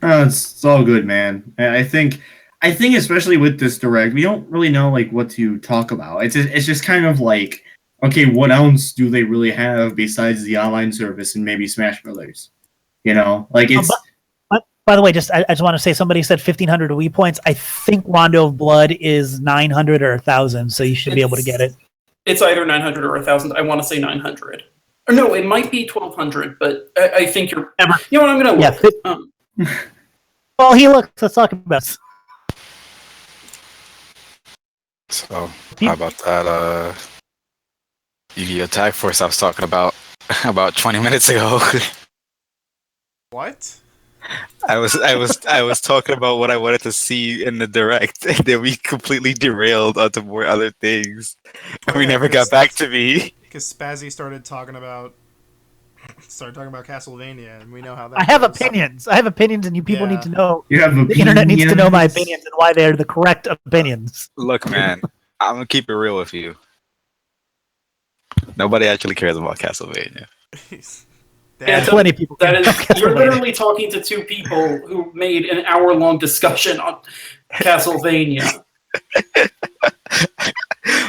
It's all good, man. I think especially with this direct, we don't really know like what to talk about. It's just kind of like, okay, what else do they really have besides the online service and maybe Smash Brothers? You know, like it's. By the way, I just want to say somebody said 1,500 Wii points. I think Rondo of Blood is 900 or 1,000, so you should be able to get it. It's either 900 or 1,000. I want to say 900. Or no, it might be 1,200, but I think you're. You know what? I'm going to look. Yeah, well, he looks. Let's talk about it. So, how about that Yu-Gi-Oh! Tag Force I was talking about 20 minutes ago? What? I was talking about what I wanted to see in the direct, and then we completely derailed onto more other things, and we never got back to me. Because Spazzy started talking about Castlevania, and we know how that. I have goes. opinions. I have opinions, and you people need to know. You have the internet needs to know my opinions and why they're the correct opinions. Look, man, I'm gonna keep it real with you. Nobody actually cares about Castlevania. Plenty of people. You're literally talking to two people who made an hour-long discussion on Castlevania.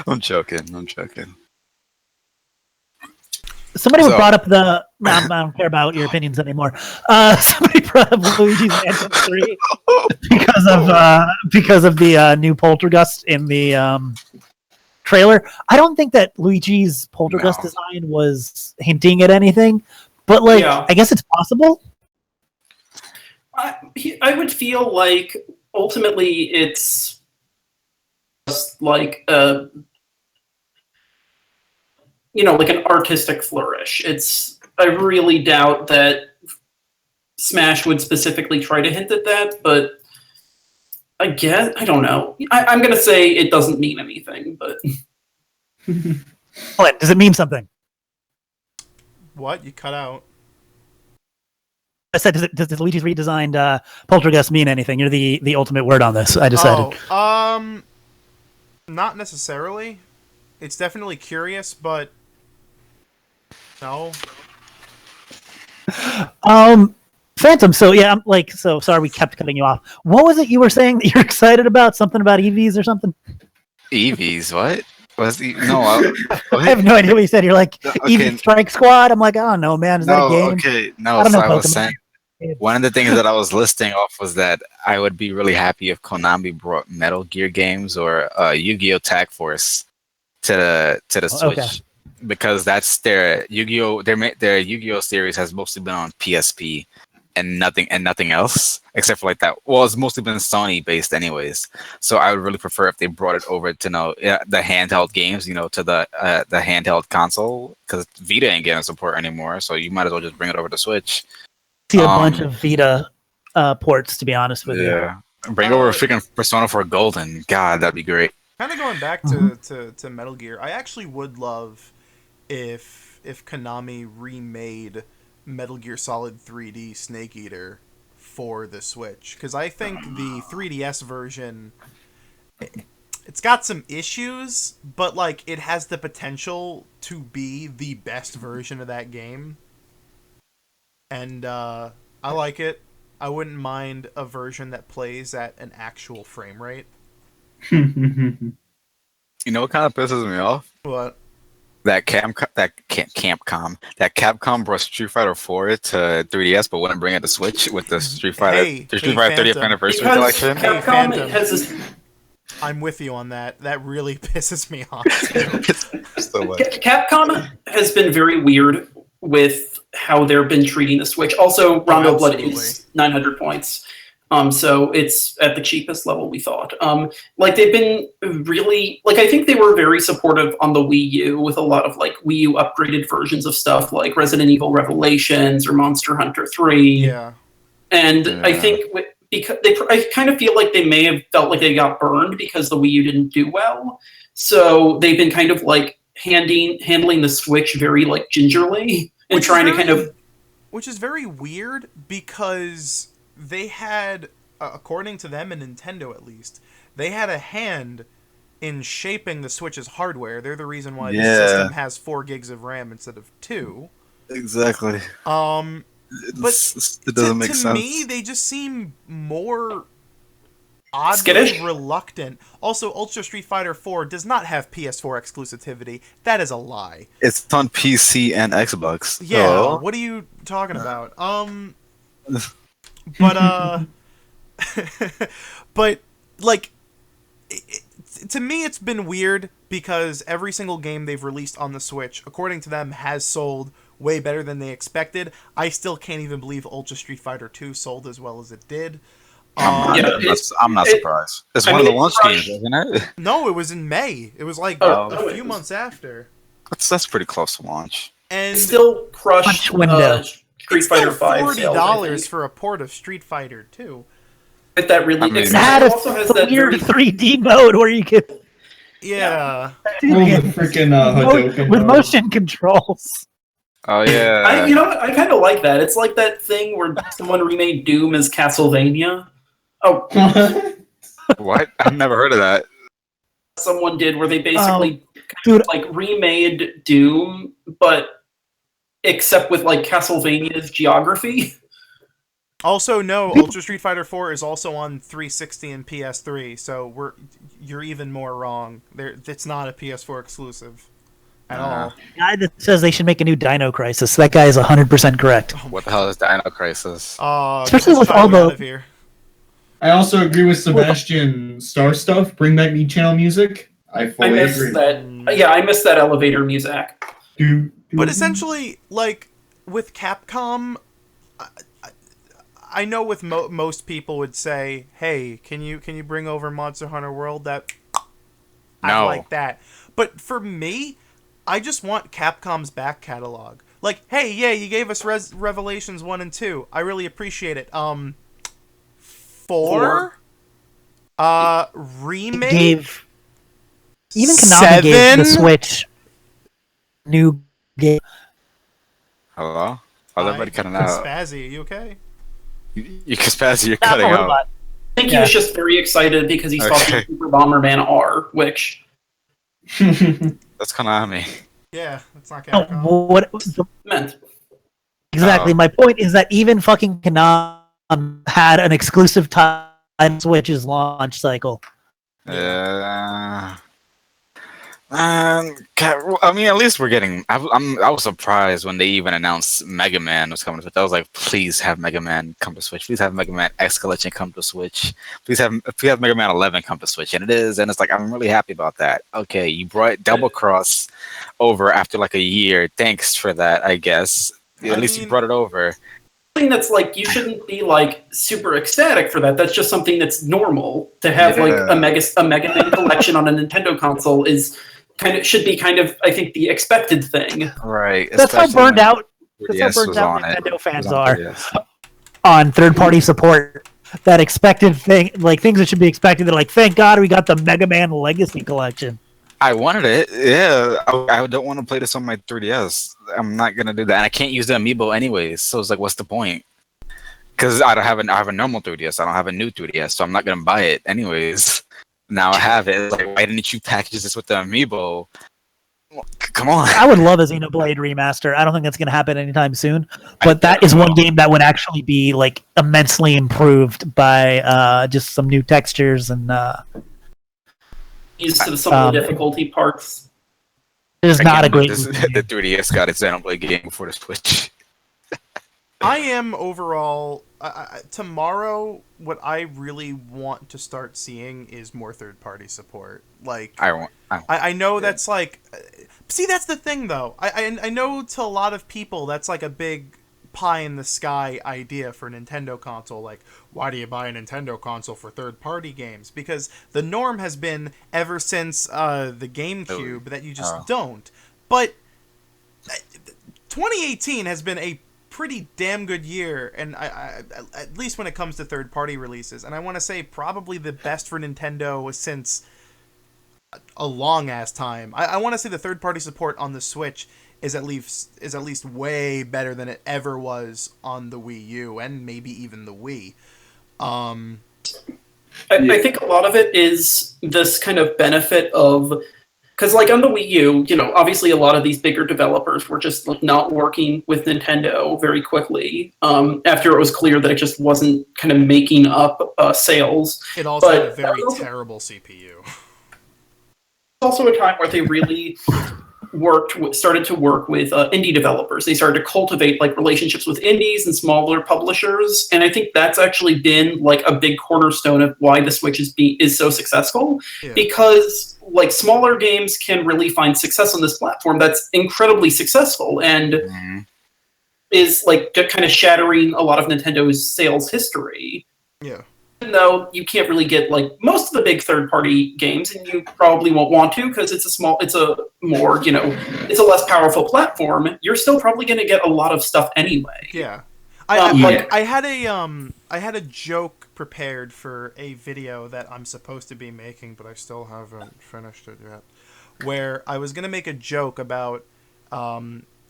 I'm joking. Somebody brought up the. I don't care about your opinions anymore. Somebody brought up Luigi's Mansion 3 because of the new Poltergust in the trailer. I don't think that Luigi's Poltergust design was hinting at anything, but I guess it's possible. I would feel like ultimately it's just like like an artistic flourish. I really doubt that Smash would specifically try to hint at that, but I don't know. I'm going to say it doesn't mean anything, but... What? Does it mean something? What? You cut out. I said, does Luigi's redesigned Poltergust mean anything? You're the ultimate word on this, I decided. Not necessarily. It's definitely curious, but... No. Phantom, so yeah, so sorry we kept cutting you off. What was it you were saying that you're excited about? Something about EVs or something? EVs? What? I have no idea what you said. You're like, okay. EV Strike Squad? I'm like, oh no, man, is that a game? Okay, no, I was saying, one of the things that I was listing off was that I would be really happy if Konami brought Metal Gear games or Yu-Gi-Oh! Tag Force to the Switch. Okay. Because that's their Yu-Gi-Oh! Their Yu-Gi-Oh! Series has mostly been on PSP and nothing else except for like that. Well, it's mostly been Sony based anyways. So I would really prefer if they brought it over to the handheld games, to the handheld console, because Vita ain't getting support anymore. So you might as well just bring it over to Switch. See a bunch of Vita ports, to be honest with you. Yeah, bring over freaking Persona 4 Golden. God, that'd be great. Kind of going back to Metal Gear, I actually would love if Konami remade Metal Gear Solid 3D Snake Eater for the Switch, because I think the 3DS version, it's got some issues, but it has the potential to be the best version of that game, and I like it. I wouldn't mind a version that plays at an actual frame rate. You know what kind of pisses me off? What? that Capcom brought Street Fighter 4 to 3DS, but wouldn't bring it to Switch with the Street Fighter 30th anniversary collection. Capcom has this. I'm with you on that. That really pisses me off. Capcom has been very weird with how they've been treating the Switch. Also, Rondo Blood is 900 points. So it's at the cheapest level we thought. Like they've been really I think they were very supportive on the Wii U with a lot of like Wii U upgraded versions of stuff like Resident Evil Revelations or Monster Hunter 3. Yeah. And I think because I kind of feel like they may have felt like they got burned because the Wii U didn't do well. So they've been kind of like handling the Switch very like gingerly and trying to kind of, which is very weird because they had, according to them and Nintendo at least, they had a hand in shaping the Switch's hardware. They're the reason why the system has 4 gigs of RAM instead of 2. Exactly. But it doesn't make sense. To me, they just seem more oddly skittish, reluctant. Also, Ultra Street Fighter 4 does not have PS4 exclusivity. That is a lie. It's on PC and Xbox. Yeah, what are you talking about? But but like, to me, it's been weird because every single game they've released on the Switch, according to them, has sold way better than they expected. I still can't even believe Ultra Street Fighter 2 sold as well as it did. I'm not surprised. It's one of the launch games, isn't it? No, it was in May. It was like a few months after. That's pretty close to launch. And still crushed Street Fighter 5 $40 for a port of Street Fighter 2. But that really it had a weird 3D mode where you could the freaking Hadouken with motion controls. Oh yeah. I kind of like that. It's like that thing where someone remade Doom as Castlevania. Oh, what? I've never heard of that. Someone did where they basically remade Doom, but except with like Castlevania's geography. Also, no, Ultra Street Fighter 4 is also on 360 and PS3, so you're even more wrong. It's not a PS4 exclusive at all. The guy that says they should make a new Dino Crisis, that guy is 100% correct. What the hell is Dino Crisis? Especially with all the... I also agree with Sebastian Star stuff. Bring back Need Channel music. I fully agree. That. Yeah, I miss that elevator music. But essentially, like, with Capcom... I know with most people would say, "Hey, can you bring over Monster Hunter World?" I like that. But for me, I just want Capcom's back catalog. Like, hey, yeah, you gave us Revelations 1 and 2. I really appreciate it. 4? Remake? Even Konami gave the Switch new game. Hello? How's everybody cutting out? Spazzy, are you okay? You Spazzy, you're cutting out. I think he was just very excited because he's talking Super Bomberman R, which... That's Konami. Yeah, that's not Capcom. What meant. Exactly. My point is that even fucking Konami had an exclusive time Switch's launch cycle. I mean, at least we're getting. I was surprised when they even announced Mega Man was coming to Switch. I was like, please have Mega Man come to Switch. Please have Mega Man X Collection come to Switch. Please have Mega Man 11 come to Switch. And it is, and it's like I'm really happy about that. Okay, you brought Double Cross over after like a year. Thanks for that, I guess. At least you brought it over. That's like you shouldn't be like super ecstatic for that. That's just something that's normal to have. Like a Mega Man collection on a Nintendo console should be I think the expected thing. Right. That's how burned out Nintendo fans are on third-party support. That expected thing, like things that should be expected. They're like, thank God we got the Mega Man Legacy Collection. I wanted it. Yeah, I don't want to play this on my 3DS. I'm not gonna do that, and I can't use the amiibo anyways. So it's like, what's the point? Because I have a normal 3DS. I don't have a new 3DS, so I'm not gonna buy it anyways. Now I have it. It's like, why didn't you package this with the amiibo? Come on. I would love a Xenoblade remaster. I don't think that's going to happen anytime soon. But that is one game that would actually be like immensely improved by just some new textures and some of the difficulty parts. It is not a great The 3DS got its Xenoblade game before the Switch. I am overall tomorrow. What I really want to start seeing is more third-party support. Like I know that's like, see, that's the thing though. I know to a lot of people that's like a big pie in the sky idea for a Nintendo console. Like, why do you buy a Nintendo console for third-party games? Because the norm has been ever since the GameCube that you just don't. But 2018 has been a pretty damn good year, and I at least when it comes to third-party releases, and I want to say probably the best for Nintendo since a long ass time. I want to say the third-party support on the Switch is at least way better than it ever was on the Wii U and maybe even the Wii. I think a lot of it is this kind of benefit of, because like on the Wii U, obviously a lot of these bigger developers were just like not working with Nintendo very quickly after it was clear that it just wasn't kind of making up sales. It also had a very terrible CPU. It's also a time where they really started to work with indie developers. They started to cultivate like relationships with indies and smaller publishers, and I think that's actually been like a big cornerstone of why the Switch is so successful. Yeah. Because like smaller games can really find success on this platform that's incredibly successful and is like kind of shattering a lot of Nintendo's sales history. Yeah. Even though you can't really get like most of the big third-party games, and you probably won't want to because it's a more, it's a less powerful platform, you're still probably going to get a lot of stuff anyway. Yeah. I had a joke prepared for a video that I'm supposed to be making, but I still haven't finished it yet, where I was going to make a joke about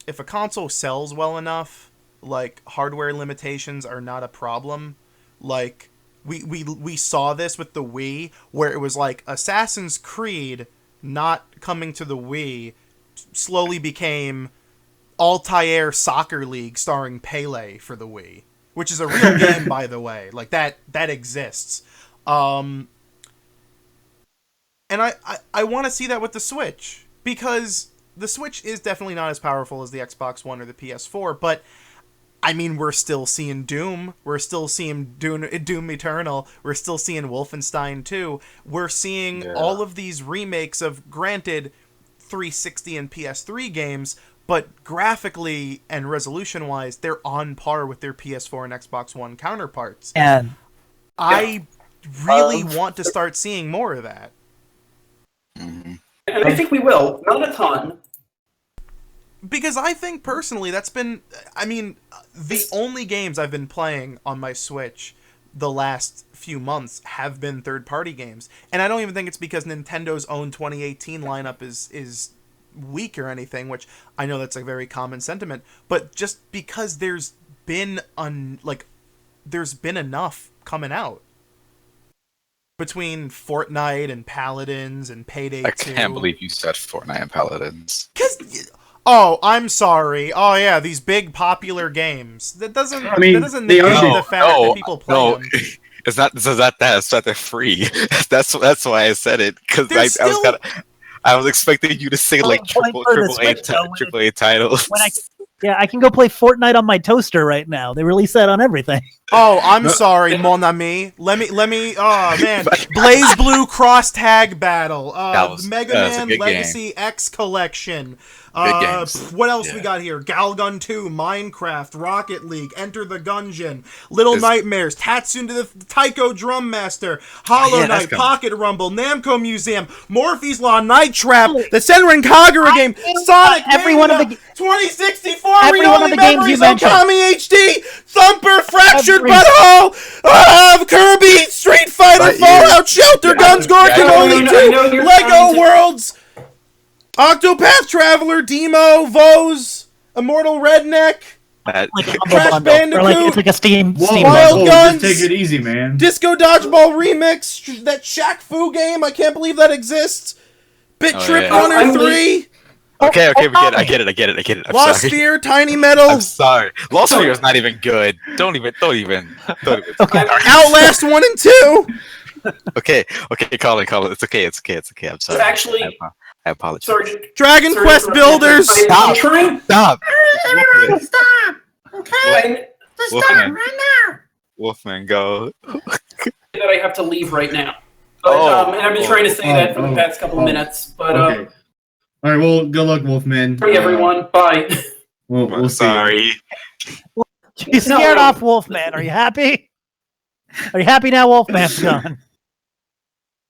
if a console sells well enough, like hardware limitations are not a problem. Like we saw this with the Wii, where it was like Assassin's Creed not coming to the Wii slowly became Altair Soccer League starring Pele for the Wii, which is a real game, by the way. Like that exists. And I want to see that with the Switch, because the Switch is definitely not as powerful as the Xbox One or the PS4, but I mean, we're still seeing Doom. We're still seeing Doom Eternal. We're still seeing Wolfenstein 2. We're seeing all of these remakes of, granted, 360 and PS3 games, but graphically and resolution-wise, they're on par with their PS4 and Xbox One counterparts. And I really want to start seeing more of that. And I think we will. Not a ton. Because I think, personally, that's been... I mean, the only games I've been playing on my Switch the last few months have been third-party games. And I don't even think it's because Nintendo's own 2018 lineup is weak or anything, which I know that's a very common sentiment, but just because there's been enough coming out. Between Fortnite and Paladins and Payday 2. I can't believe you said Fortnite and Paladins. Because... Oh, I'm sorry. Oh, yeah, these big popular games. That doesn't negate the fact that people play them. It's not that. It's that they're free. That's why I said it, because I was expecting you to say like triple A titles. I can go play Fortnite on my toaster right now. They release that on everything. Oh, I'm sorry, mon ami. Let me. Oh man, Blaze Blue Cross Tag Battle. Mega Man Legacy game. X Collection. What else we got here? Galgun 2, Minecraft, Rocket League, Enter the Gungeon, Little Nightmares, Tatsun to the Taiko Drum Master, Hollow Knight, Pocket Rumble, Namco Museum, Morphe's Law, Night Trap, the Senran Kagura game, Sonic every Mania, one of the 2064, every one of the games you mentioned. Okami HD, Thumper, Fractured Butthole, Kirby, Street Fighter, Fallout Shelter, Guns, Gorkin, Only 2, Lego Worlds, Octopath Traveler, Demo, Vose, Immortal Redneck, Crash Bandicoot, it's like a Steam Wild Guns, just take it easy, man. Disco Dodgeball Remix, that Shaq Fu game, I can't believe that exists, Bit Trip Runner 3. Okay, we get it. I'm Lost sorry. Sphere, Tiny Metal. I'm sorry. Lost Sphere is not even good. Don't even. Okay. Outlast 1 and 2. Okay, Colin. It's okay. I'm sorry. Actually, I apologize. Sorry, Dragon sorry Quest to Builders! interrupt. I'm trying. Stop! Everyone, stop! Okay, just stop Wolfman. right now. Wolfman, go. That I have to leave right now. But, Oh. and I've been trying to say that for the past couple of oh. minutes. But Okay. All right. Well, good luck, Wolfman. sorry, everyone. Bye. We'll see. Sorry. You scared off Wolfman. Are you happy? Are you happy now, Wolfman's gone?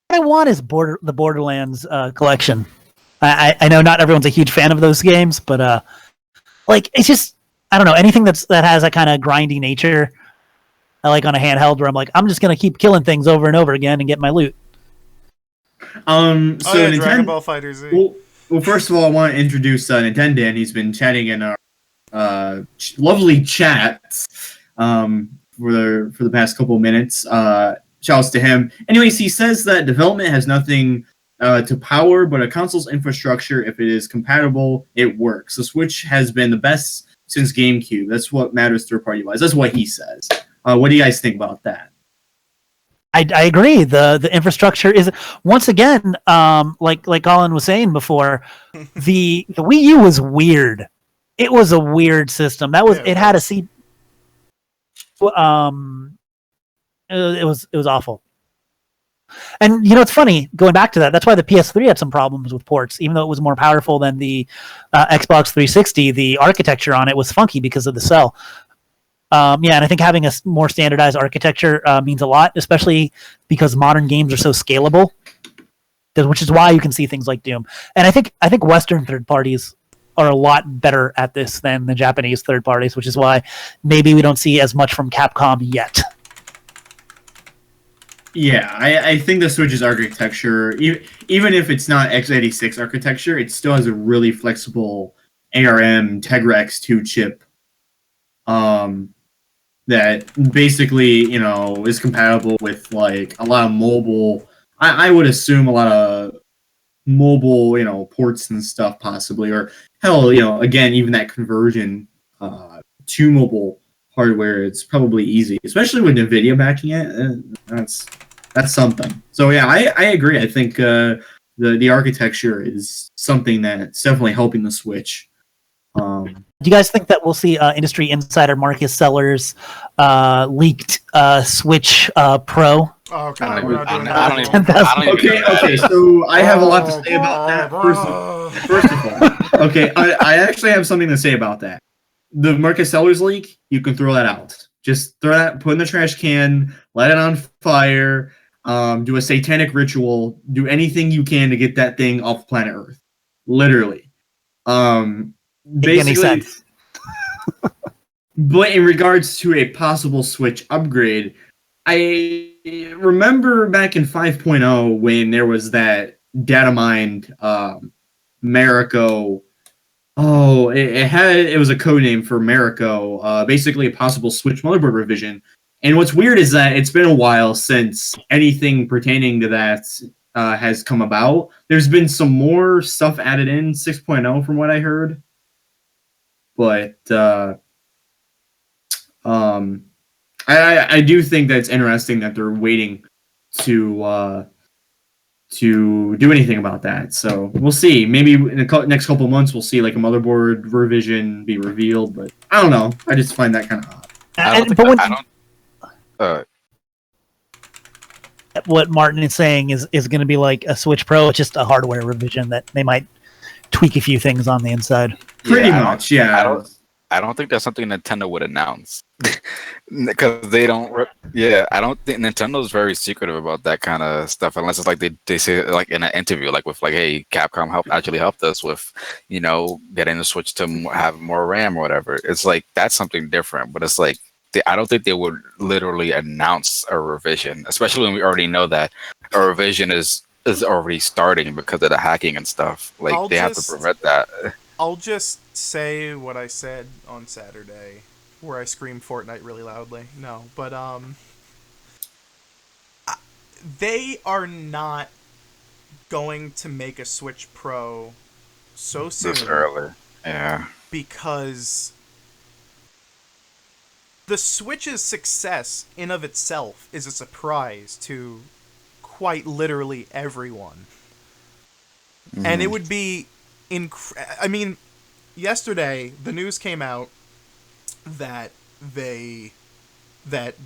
What I want is the Borderlands collection. I know not everyone's a huge fan of those games, but like it's just I don't know anything that has a kind of grindy nature. I like on a handheld where I'm like I'm just gonna keep killing things over and over again and get my loot. Dragon Ball FighterZ. Well, first of all, I want to introduce Nintendo. He's been chatting in our lovely chats for the past couple of minutes. Shouts to him. Anyways, he says that development has nothing to power, but a console's infrastructure, if it is compatible, it works. The Switch has been the best since GameCube. That's what matters third-party wise. That's what he says. What do you guys think about that? I agree. The infrastructure is once again, like Colin was saying before, the Wii U was weird. It was a weird system. It had a seat. It was awful. And you know, it's funny going back to that. That's why the PS3 had some problems with ports, even though it was more powerful than the Xbox 360. The architecture on it was funky because of the cell. And I think having a more standardized architecture means a lot, especially because modern games are so scalable. Which is why you can see things like Doom. And I think Western third parties are a lot better at this than the Japanese third parties, which is why maybe we don't see as much from Capcom yet. Yeah, I think the Switch's architecture, even if it's not x86 architecture, it still has a really flexible ARM Tegra X2 chip that basically, you know, is compatible with like a lot of mobile. I would assume a lot of mobile, you know, ports and stuff possibly, or hell, you know, again, even that conversion to mobile hardware, it's probably easy, especially with NVIDIA backing it. That's something. So yeah, I agree. I think the architecture is something that's definitely helping the Switch. Do you guys think that we'll see industry insider Marcus Sellers leaked Switch Pro? Oh, okay. Okay. So I have a lot to say about that. First of all, okay, I actually have something to say about that. The Marcus Sellers leak, you can throw that out. Just throw that, put in the trash can, let it on fire, do a satanic ritual, do anything you can to get that thing off planet Earth. Literally. Make any sense. But in regards to a possible Switch upgrade, I remember back in 5.0 when there was that data mined Marico. Oh, it was a code name for Marico, basically a possible Switch motherboard revision. And what's weird is that it's been a while since anything pertaining to that has come about. There's been some more stuff added in 6.0 from what I heard. But I do think that it's interesting that they're waiting to do anything about that. So we'll see. Maybe in the next couple of months we'll see like a motherboard revision be revealed. But I don't know. I just find that kind of odd. What Martin is saying is going to be like a Switch Pro. It's just a hardware revision that they might tweak a few things on the inside. Pretty much, yeah. I don't think that's something Nintendo would announce because they don't. Yeah, I don't think Nintendo's very secretive about that kind of stuff unless it's like they say like in an interview, like with like, hey, Capcom helped us with, you know, getting the Switch to have more RAM or whatever. It's like that's something different, but it's like I don't think they would literally announce a revision, especially when we already know that a revision is already starting because of the hacking and stuff. Like they have to prevent that. I'll just say what I said on Saturday, where I screamed Fortnite really loudly. No, but they are not going to make a Switch Pro so soon. This early, yeah. Because the Switch's success in of itself is a surprise to quite literally everyone. And it would be I mean, yesterday the news came out that the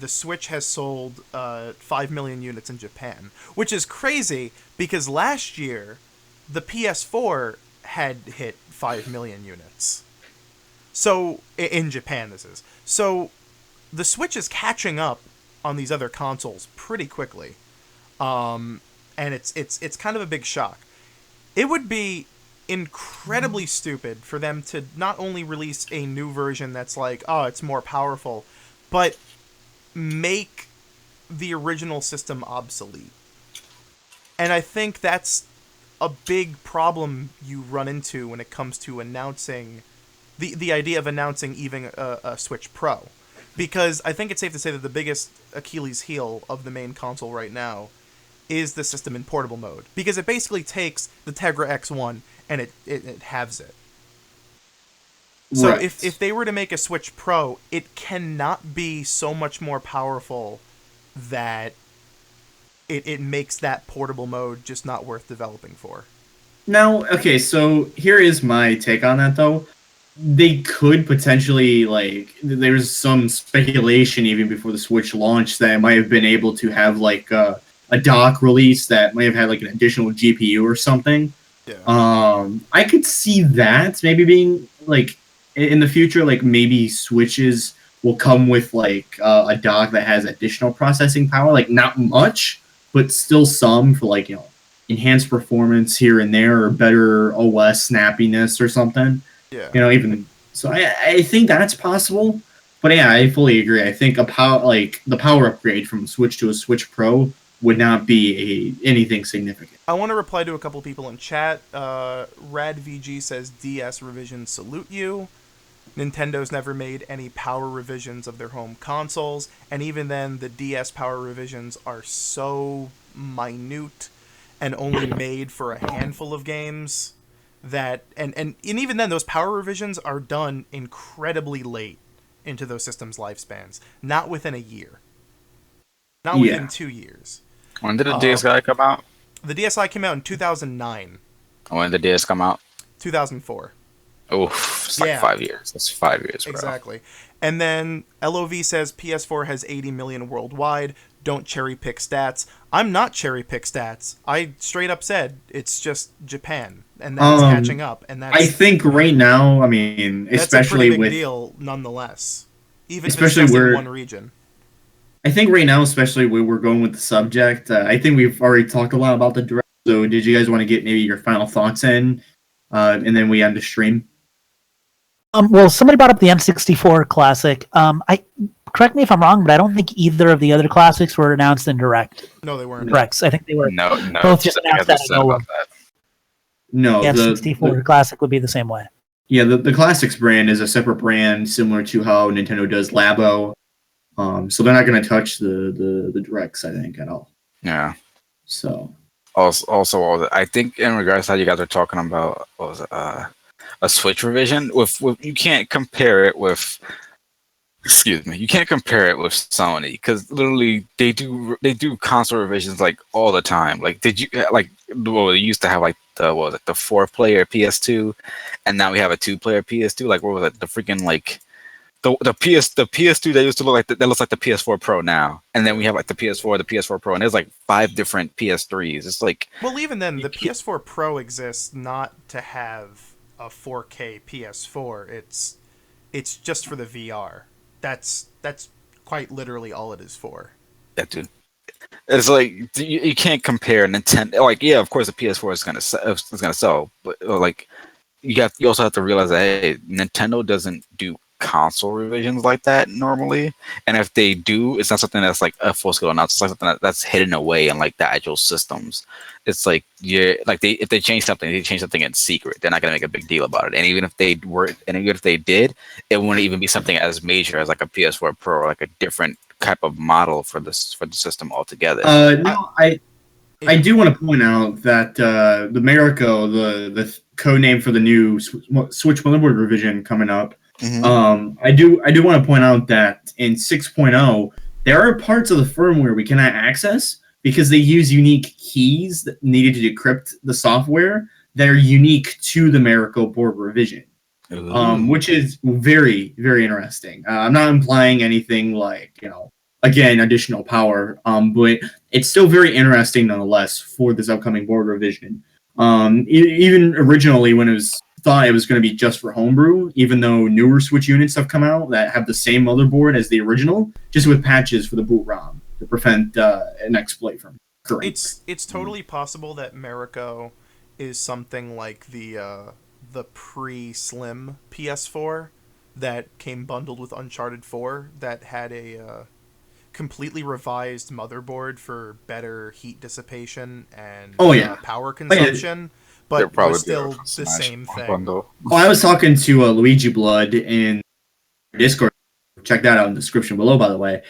Switch has sold 5 million units in Japan, which is crazy because last year the PS4 had hit 5 million units. So in Japan, this is. So the Switch is catching up on these other consoles pretty quickly, and it's kind of a big shock. It would be incredibly stupid for them to not only release a new version that's like, oh, it's more powerful, but make the original system obsolete. And I think that's a big problem you run into when it comes to announcing the idea of announcing even a Switch Pro. Because I think it's safe to say that the biggest Achilles heel of the main console right now is the system in portable mode. Because it basically takes the Tegra X1 and it halves it. So Right. if they were to make a Switch Pro, it cannot be so much more powerful that it makes that portable mode just not worth developing for. Now, okay, so here is my take on that, though. They could potentially, like, there's some speculation even before the Switch launched that it might have been able to have, like, a dock release that might have had, like, an additional GPU or something. Yeah. I could see that maybe being, like, in the future, like, maybe Switches will come with, like, a dock that has additional processing power. Like, not much, but still some for, like, you know, enhanced performance here and there or better OS snappiness or something. Yeah. You know, even so, I think that's possible. But yeah, I fully agree. I think the power upgrade from Switch to a Switch Pro would not be anything significant. I want to reply to a couple people in chat. RadVG says DS revisions salute you. Nintendo's never made any power revisions of their home consoles, and even then, the DS power revisions are so minute and only made for a handful of games that and even then those power revisions are done incredibly late into those systems' lifespans, not within a year, not within 2 years. When did the DSi come out? The DSi came out in 2009. When did the DS come out? 2004. Oof, it's like 5 years. That's 5 years, bro. Exactly. And then LOV says PS4 has 80 million worldwide. Don't cherry pick stats. I'm not cherry pick stats. I straight up said it's just Japan, and that's catching up. And that's, I think right now, I mean, that's especially a pretty big with deal, nonetheless. Even especially if it's just where in one region. I think right now, especially where we're going with the subject, I think we've already talked a lot about the direct. So, did you guys want to get maybe your final thoughts in, and then we end the stream? Well, somebody brought up the N64 Classic. Correct me if I'm wrong, but I don't think either of the other classics were announced in Direct. No, they weren't. Directs. I think they were No. both just announced that. No, The N64 Classic would be the same way. Yeah, the Classics brand is a separate brand, similar to how Nintendo does Labo. So they're not going to touch the Directs, I think, at all. Yeah. So. Also, I think in regards to how you guys are talking about a Switch revision, with you can't compare it with. Excuse me. You can't compare it with Sony because literally they do console revisions like all the time. Like, did you like? Well, they used to have like the 4-player PS2, and now we have a 2-player PS2. Like, what was it? The freaking like the PS2 that used to look like that looks like the PS4 Pro now, and then we have like the PS4 Pro, and there's like 5 different PS3s. It's like, well, even then, the PS4 Pro exists not to have a 4K PS4. It's just for the VR. That's quite literally all it is for. Yeah, dude. It's like you can't compare Nintendo. Like, yeah, of course the PS4 is gonna sell, but like you also have to realize that hey, Nintendo doesn't do console revisions like that normally, and if they do, it's not something that's like a full scale announcement. It's like something that's hidden away in like the actual systems. It's like if they change something, they change something in secret. They're not gonna make a big deal about it. And even if they did, it wouldn't even be something as major as like a PS4 Pro or like a different type of model for the system altogether. No, I do want to point out that the Marico, the code name for the new Switch motherboard revision coming up. Mm-hmm. I do want to point out that in 6.0 there are parts of the firmware we cannot access because they use unique keys that needed to decrypt the software that are unique to the Marico board revision, which is very, very interesting. I'm not implying anything like, again, additional power, but it's still very interesting nonetheless for this upcoming board revision. Even originally when it was thought it was going to be just for homebrew, even though newer Switch units have come out that have the same motherboard as the original, just with patches for the boot ROM to prevent an exploit from occurring. It's totally possible that Marico is something like the pre-slim PS4 that came bundled with Uncharted 4 that had a completely revised motherboard for better heat dissipation and power consumption. But it was still the same thing. Oh, I was talking to Luigi Blood in Discord. Check that out in the description below, by the way.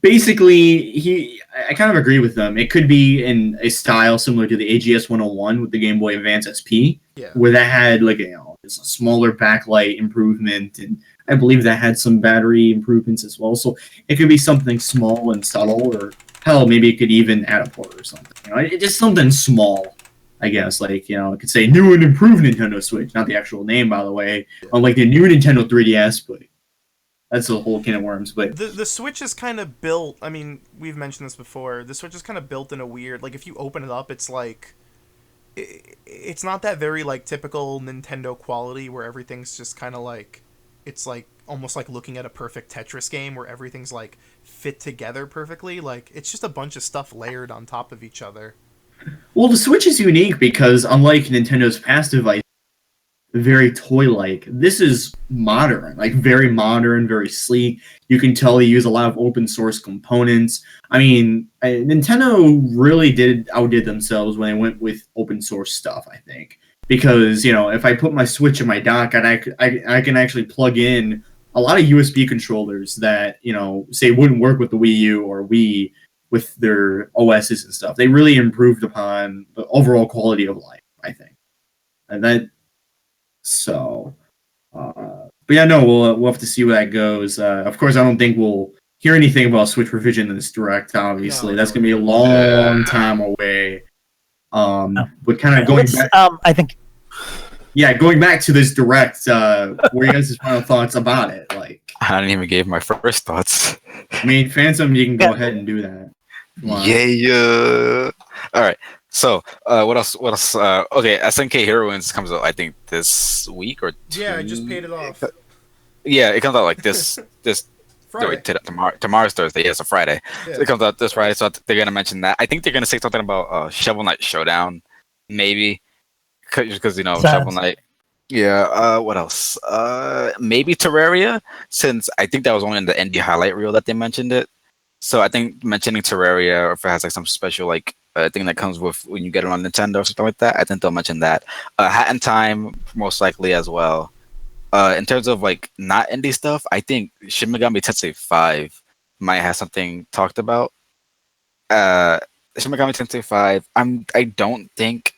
Basically, I kind of agree with them. It could be in a style similar to the AGS 101 with the Game Boy Advance SP, where that had like a smaller backlight improvement, and I believe that had some battery improvements as well. So it could be something small and subtle, or hell, maybe it could even add a port or something. Just something small. I guess, it could say new and improved Nintendo Switch, not the actual name, by the way, unlike the new Nintendo 3DS, but that's a whole can of worms. But the Switch is kind of built, I mean, we've mentioned this before, the Switch is kind of built in a weird, if you open it up, it's it's not that very, typical Nintendo quality where everything's just kind of it's almost like looking at a perfect Tetris game where everything's, fit together perfectly. It's just a bunch of stuff layered on top of each other. Well, the Switch is unique because, unlike Nintendo's past device, very toy-like, this is modern, very modern, very sleek. You can tell they use a lot of open-source components. I mean, Nintendo really outdid themselves when they went with open-source stuff, I think. Because, if I put my Switch in my dock, I can actually plug in a lot of USB controllers that, say wouldn't work with the Wii U or Wii with their OSs and stuff. They really improved upon the overall quality of life, I think. And but yeah, no, we'll have to see where that goes. Of course, I don't think we'll hear anything about Switch revision in this Direct, obviously. That's going to be a long time away. But kind of going back... I think... Yeah, going back to this Direct, what are you guys' final thoughts about it? I didn't even give my first thoughts. I mean, Phantom, you can go ahead and do that. Yeah. All right. So, what else? Okay, SNK Heroines comes out, I think, this week or two. Yeah, I just paid it off. Yeah, it comes out this Friday. Tomorrow's Thursday. Yeah, it's a Friday. Yeah. So it comes out this Friday, so they're gonna mention that. I think they're gonna say something about Shovel Knight Showdown, maybe, because Shovel Knight. Yeah. What else? Maybe Terraria, since I think that was only in the indie highlight reel that they mentioned it. So I think mentioning Terraria, or if it has some special thing that comes with when you get it on Nintendo or something like that, I think they'll mention that. Hat in Time, most likely as well. In terms of not indie stuff, I think Shin Megami Tensei 5 might have something talked about. Shin Megami Tensei 5. I don't think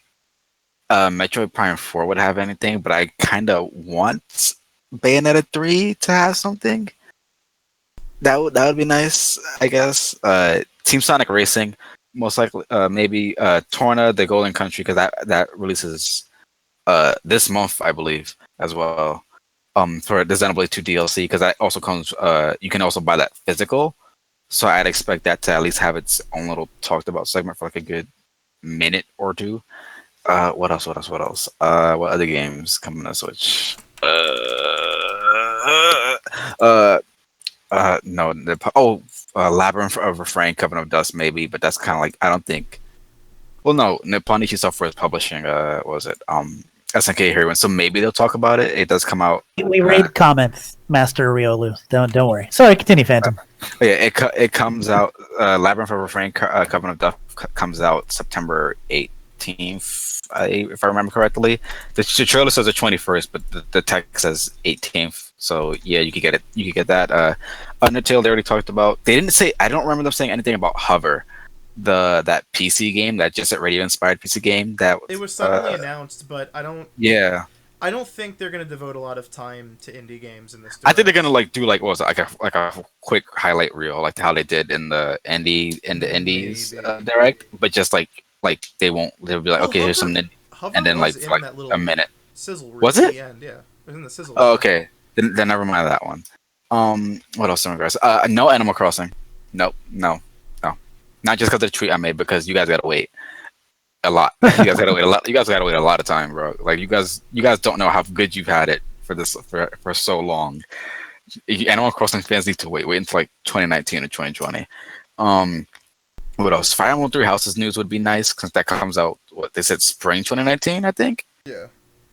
Metroid Prime 4 would have anything, but I kind of want Bayonetta 3 to have something. That would be nice, I guess. Team Sonic Racing, most likely. Maybe Torna, the Golden Country, because that releases this month, I believe, as well. For the Xenoblade 2 DLC, because that also comes. You can also buy that physical, so I'd expect that to at least have its own little talked about segment for a good minute or two. What else? What other games coming to Switch? No. Labyrinth of Refrain, Coven of Dust, maybe, but that's kind of I don't think. Well, no, Nippon Ichi Software is publishing. What was it? SNK Heroine, so maybe they'll talk about it. It does come out. We read comments, Master Riolu. Don't worry. Sorry, continue, Phantom. Yeah, it comes out. Labyrinth of Refrain, Coven of Dust comes out September 18th, if I remember correctly. The trailer says the 21st, but the text says 18th. So yeah, you could get it. You could get that. Undertale, they already talked about. They didn't say. I don't remember them saying anything about Hover, that PC game, that just radio inspired PC game. That it was suddenly announced, but I don't. Yeah. I don't think they're gonna devote a lot of time to indie games in this. I think they're gonna do what was it, a quick highlight reel, like how they did in the indies direct, but just they won't. They'll be like, okay, here's some. Hover and then was like in for, like that little a minute. sizzle reel Was at it? the end. Yeah, it was in the sizzle. Oh, reel. okay. Then never mind that one. What else? No Animal Crossing. Nope. No. No. Not just because of the tweet I made, because you guys gotta wait a lot. You guys gotta wait a lot. You guys gotta wait a lot of time, bro. Like you guys don't know how good you've had it for so long. Animal Crossing fans need to wait until like 2019 or 2020. What else? Fire Emblem Three Houses news would be nice since that comes out. What they said, spring 2019, I think. Yeah.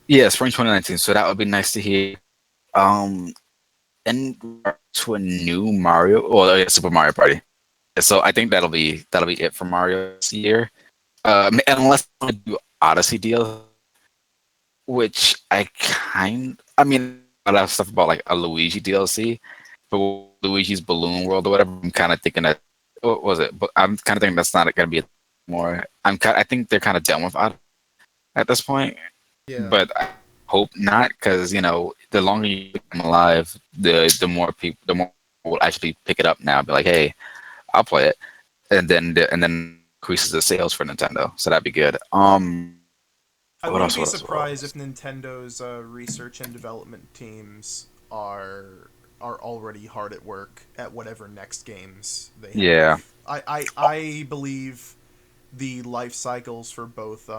Yeah, spring 2019. So that would be nice to hear. And to a new Mario, well, yeah, Super Mario Party. So I think that'll be it for Mario this year. Unless I do Odyssey deal, which I mean, a lot of stuff about like a Luigi DLC, but Luigi's Balloon World or whatever. I'm kind of thinking that what was it? But I'm kind of thinking that's not going to be more. I think they're kind of done with Odyssey at this point. Yeah. But I hope not, because the longer you keep them alive, the more people will actually pick it up now. And be like, hey, I'll play it, and then increases the sales for Nintendo. So that'd be good. I wouldn't be surprised if Nintendo's research and development teams are already hard at work at whatever next games they have. Yeah. I believe the life cycles for both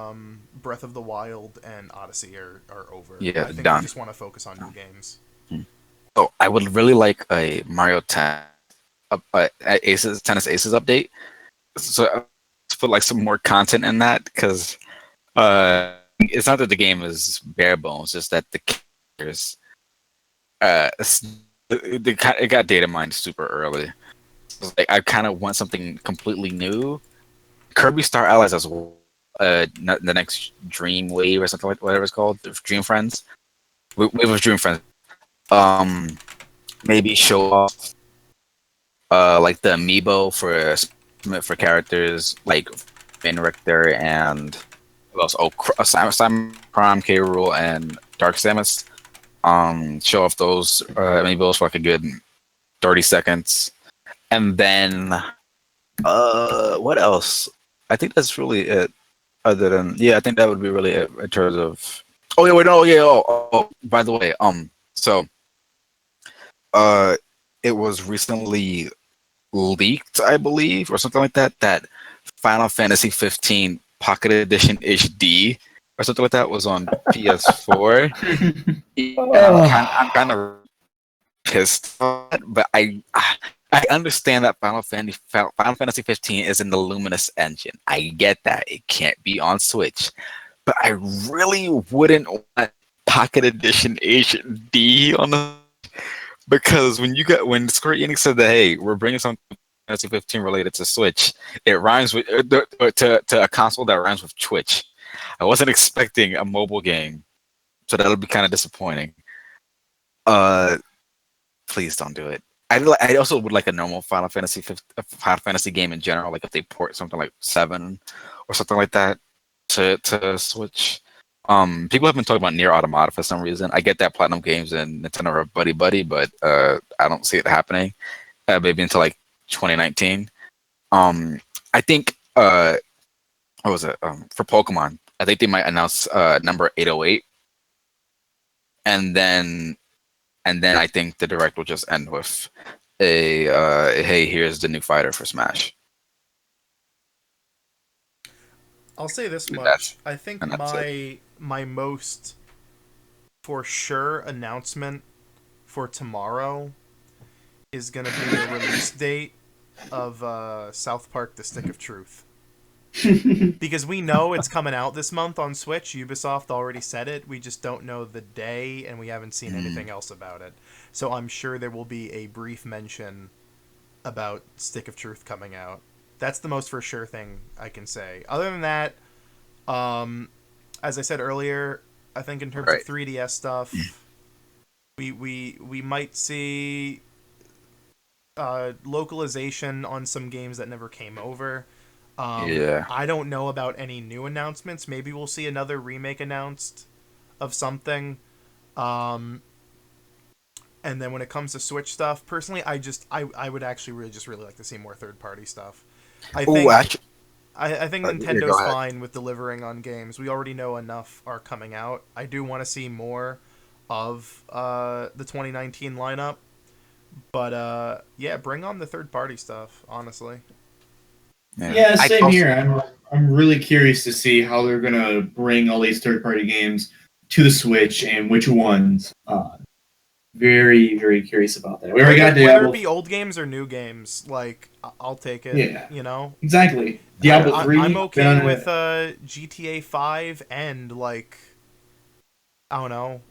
Breath of the Wild and Odyssey are over. Yeah, I think done. they just want to focus on new games. Oh, I would really like a Mario Tennis Aces update. So to put like some more content in that, because it's not that the game is bare bones, just that the characters it got data mined super early. Like I kind of want something completely new. Kirby Star Allies as well. The next Dream Wave or something like whatever it's called, Dream Friends. Wave of Dream Friends. Maybe show off like the amiibo for characters like Finn Richter and who else? Oh, Simon Prime, K. Rool, and Dark Samus. Show off those amiibos for like a good 30 seconds, and then what else? I think that's really it. Other than I think that would be really it in terms of. Oh yeah, wait, no, yeah. Oh, by the way, so it was recently leaked, I believe, or something like that. That Final Fantasy 15 Pocket Edition HD or something like that was on PS4. I'm kind of pissed off, but I understand that Final Fantasy 15 is in the Luminous engine. I get that it can't be on Switch, but I really wouldn't want Pocket Edition HD on the, because when Square Enix said that, hey, we're bringing something Fantasy 15 related to Switch, it rhymes with to a console that rhymes with Twitch. I wasn't expecting a mobile game, so that'll be kind of disappointing. Please don't do it. I also would like a normal Final Fantasy game in general, like if they port something like 7 or something like that to Switch. People have been talking about Nier Automata for some reason. I get that Platinum Games and Nintendo are buddy, but I don't see it happening. Maybe until like 2019. I think what was it? For Pokemon, I think they might announce number 808, and then I think the direct will just end with a hey, here's the new fighter for Smash. I'll say this much. I think my most for sure announcement for tomorrow is going to be the release date of South Park: The Stick of Truth. Because we know it's coming out this month on Switch. Ubisoft already said it. We just don't know the day, and we haven't seen anything else about it. So I'm sure there will be a brief mention about Stick of Truth coming out. That's the most for sure thing I can say. Other than that, as I said earlier, I think in terms of 3DS stuff, we might see localization on some games that never came over. I don't know about any new announcements. Maybe we'll see another remake announced of something. And then when it comes to Switch stuff, personally, I would actually really like to see more third-party stuff. I think Yeah, Nintendo's go ahead. fine with delivering on games. We already know enough are coming out. I do want to see more of the 2019 lineup, but yeah, bring on the third-party stuff. Honestly, Yeah, same here. I'm really curious to see how they're gonna bring all these third-party games to the Switch and which ones. Very, very curious about that. We already got Diablo. Whether it be old games or new games, like I'll take it. Yeah. You know, Exactly. Diablo 3. I'm okay with GTA 5 and like I don't know.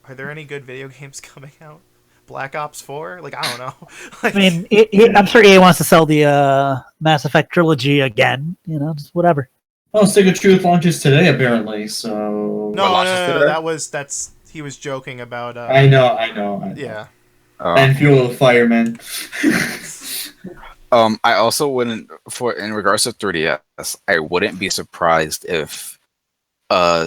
Are there any good video games coming out? Black Ops 4? Like I don't know. Like, I mean, I'm sure EA wants to sell the Mass Effect trilogy again. You know, just whatever. Well, Stick of Truth launches today, apparently. So no. He was joking about. I know. Yeah. And Fuel of Firemen. I also wouldn't, in regards to 3DS, I wouldn't be surprised if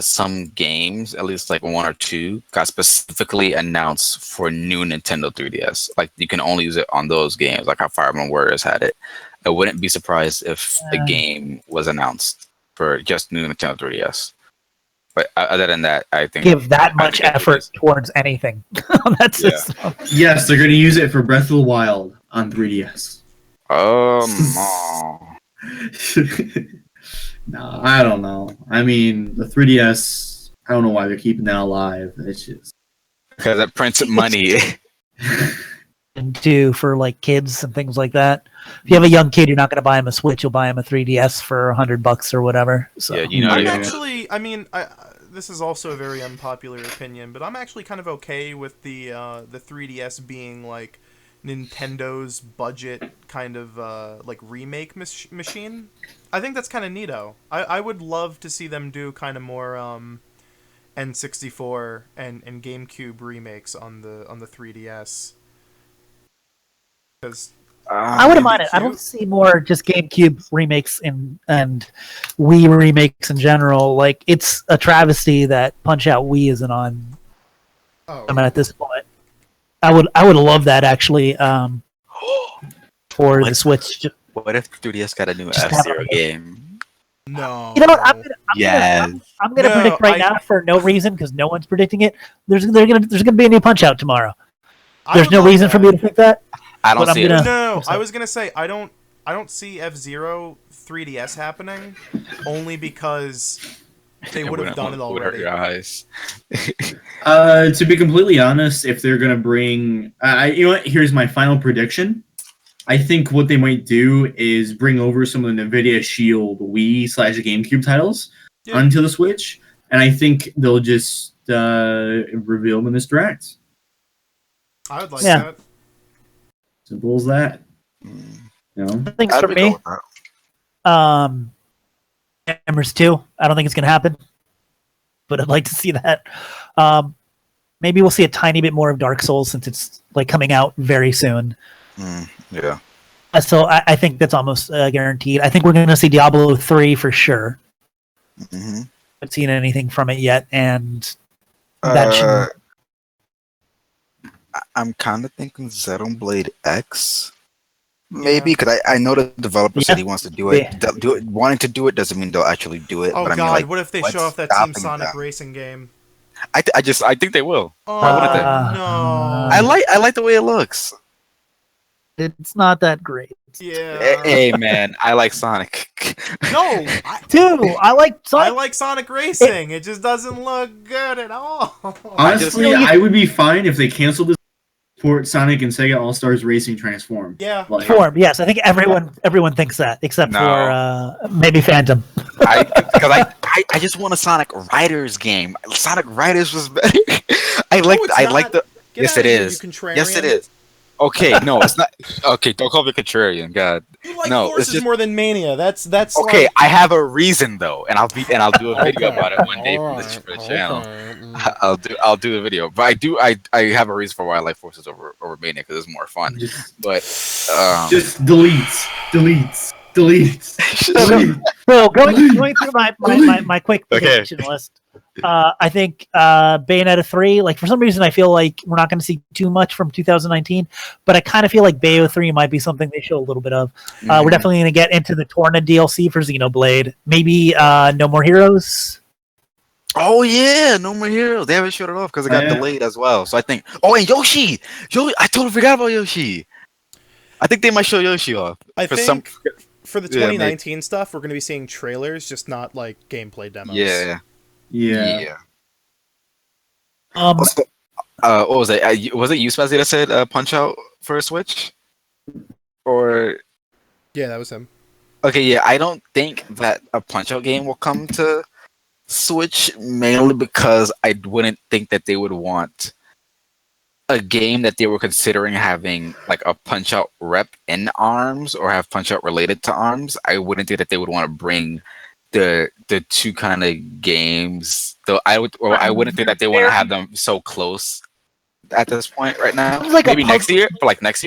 some games, at least like one or two, got specifically announced for new Nintendo 3DS. Like you can only use it on those games, like how Fire Emblem Warriors had it. I wouldn't be surprised if a game was announced for just new Nintendo 3DS. But other than that, I think Give that much effort towards anything on that system. Yes, they're going to use it for Breath of the Wild on 3DS. No, I don't know. I mean, the 3DS, I don't know why they're keeping that alive. It's just... because it prints money. And do for like kids and things like that. If you have a young kid, you're not going to buy him a Switch. You'll buy him a 3DS for $100 or whatever. So Yeah, you know. I'm actually. I mean, this is also a very unpopular opinion, but I'm actually kind of okay with the 3DS being like Nintendo's budget kind of like remake machine. I think that's kind of neato. I would love to see them do kind of more N64 and GameCube remakes on the 3DS. Because I wouldn't mind it. I don't see more just GameCube remakes and Wii remakes in general. Like it's a travesty that Punch Out Wii isn't on. Oh. I mean, at this point, I would love that actually. For the Switch. What if 3DS got a new Just F-Zero game? No. You know what? I'm gonna No, predict right now for no reason because no one's predicting it. There's gonna be a new Punch Out tomorrow. There's no reason for me to think that. I don't see it. No, I was gonna say I don't see F-Zero 3DS happening, only because they would have done it already. Your eyes. To be completely honest, if they're gonna bring, you know what? Here's my final prediction. I think what they might do is bring over some of the NVIDIA Shield Wii/GameCube titles onto the Switch, and I think they'll just reveal them in this direct. I would like that. Simple as that. You know? Things for me. Hammers 2. I don't think it's gonna happen, but I'd like to see that. Maybe we'll see a tiny bit more of Dark Souls since it's like coming out very soon. Yeah. So I think that's almost guaranteed. I think we're going to see Diablo 3 for sure. Mm-hmm. Haven't seen anything from it yet, and that should... I'm kind of thinking Xenoblade X, maybe, because I know the developer said he wants to do it. Yeah. Wanting to do it doesn't mean they'll actually do it. Oh but God! I mean, like, what if they show off that Team Sonic racing game? I think they will. Why wouldn't they? No. I like the way it looks. It's not that great. Yeah. Hey man, I like Sonic. No, I like Sonic. I like Sonic Racing. It just doesn't look good at all. Honestly, I would be fine if they canceled this port Sonic and Sega All Stars Racing Transform. Yeah. Transform. Yes, I think everyone thinks that, except for maybe Phantom. Because I just want a Sonic Riders game. Sonic Riders was better. I like the. Yes, it is. Yes, it is. Okay, no, it's not. Okay, don't call me contrarian, God. You like Forces more than Mania. That's okay. Like... I have a reason though, and I'll do a video about it one day for the channel. I'll do the video, but I have a reason for why I like Forces over Mania because it's more fun. But just deletes. So going through my quick prediction list. I think Bayonetta 3, like for some reason I feel like we're not going to see too much from 2019, but I kind of feel like Bayo 3 might be something they show a little bit of. We're definitely going to get into the Torna DLC for Xenoblade. Maybe No More Heroes. Oh yeah, No More Heroes. They haven't showed it off because it got delayed as well. So I think. Oh, and Yoshi. I totally forgot about Yoshi. I think they might show Yoshi off. I think for the 2019 stuff, we're going to be seeing trailers, just not like gameplay demos. Yeah. Um, what was it? Was it you, Spazzy, that said Punch Out for a Switch? Or yeah, that was him. Okay, yeah, I don't think that a Punch Out game will come to Switch, mainly because I wouldn't think that they would want a game that they were considering having like a Punch Out rep in ARMS or have Punch Out related to ARMS. I wouldn't think that they would want to bring the two kind of games. Though I wouldn't think that they want to have them so close at this point right now. Like maybe next year,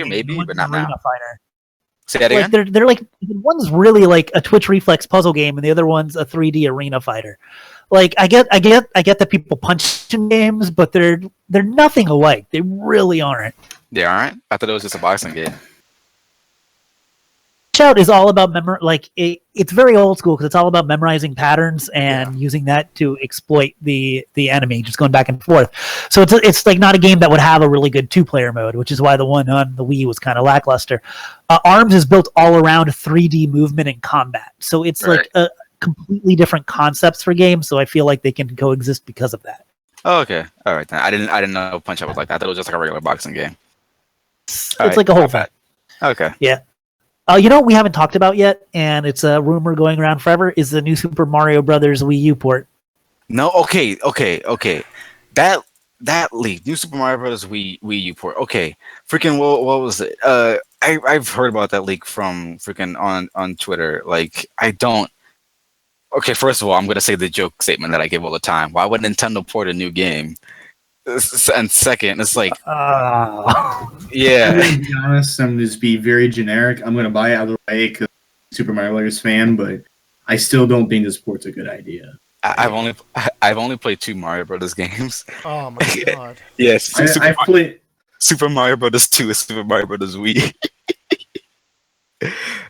maybe, but not now. Fighter. Say that again. Like they're like, one's really like a Twitch Reflex puzzle game, and the other one's a 3D arena fighter. Like I get that people punch in games, but they're nothing alike. They really aren't. They aren't? I thought it was just a boxing game. Shout is all about it's very old school because it's all about memorizing patterns and using that to exploit the enemy, just going back and forth. So it's like not a game that would have a really good 2-player mode, which is why the one on the Wii was kind of lackluster. ARMS is built all around 3D movement and combat, so it's like a completely different concepts for games. So I feel like they can coexist because of that. Oh, okay, all right then. I didn't know Punch Out was like that. I thought it was just like a regular boxing game. It's like a whole thing. Okay. Yeah. You know what we haven't talked about yet, and it's a rumor going around forever, is the new Super Mario Brothers Wii U port. No, okay. That leak, new Super Mario Brothers Wii U port. Okay, freaking what was it? I've heard about that leak from freaking on Twitter. Like I don't. Okay, first of all, I'm gonna say the joke statement that I give all the time. Why would Nintendo port a new game? And second, it's like, I'm gonna be honest, I'm gonna just be very generic. I'm gonna buy it out of the way because I'm a Super Mario Brothers fan, but I still don't think this port's a good idea. I've only played 2 Mario Brothers games. Oh my god! Yes, I've played Super Mario Brothers 2 and Super Mario Brothers Wii.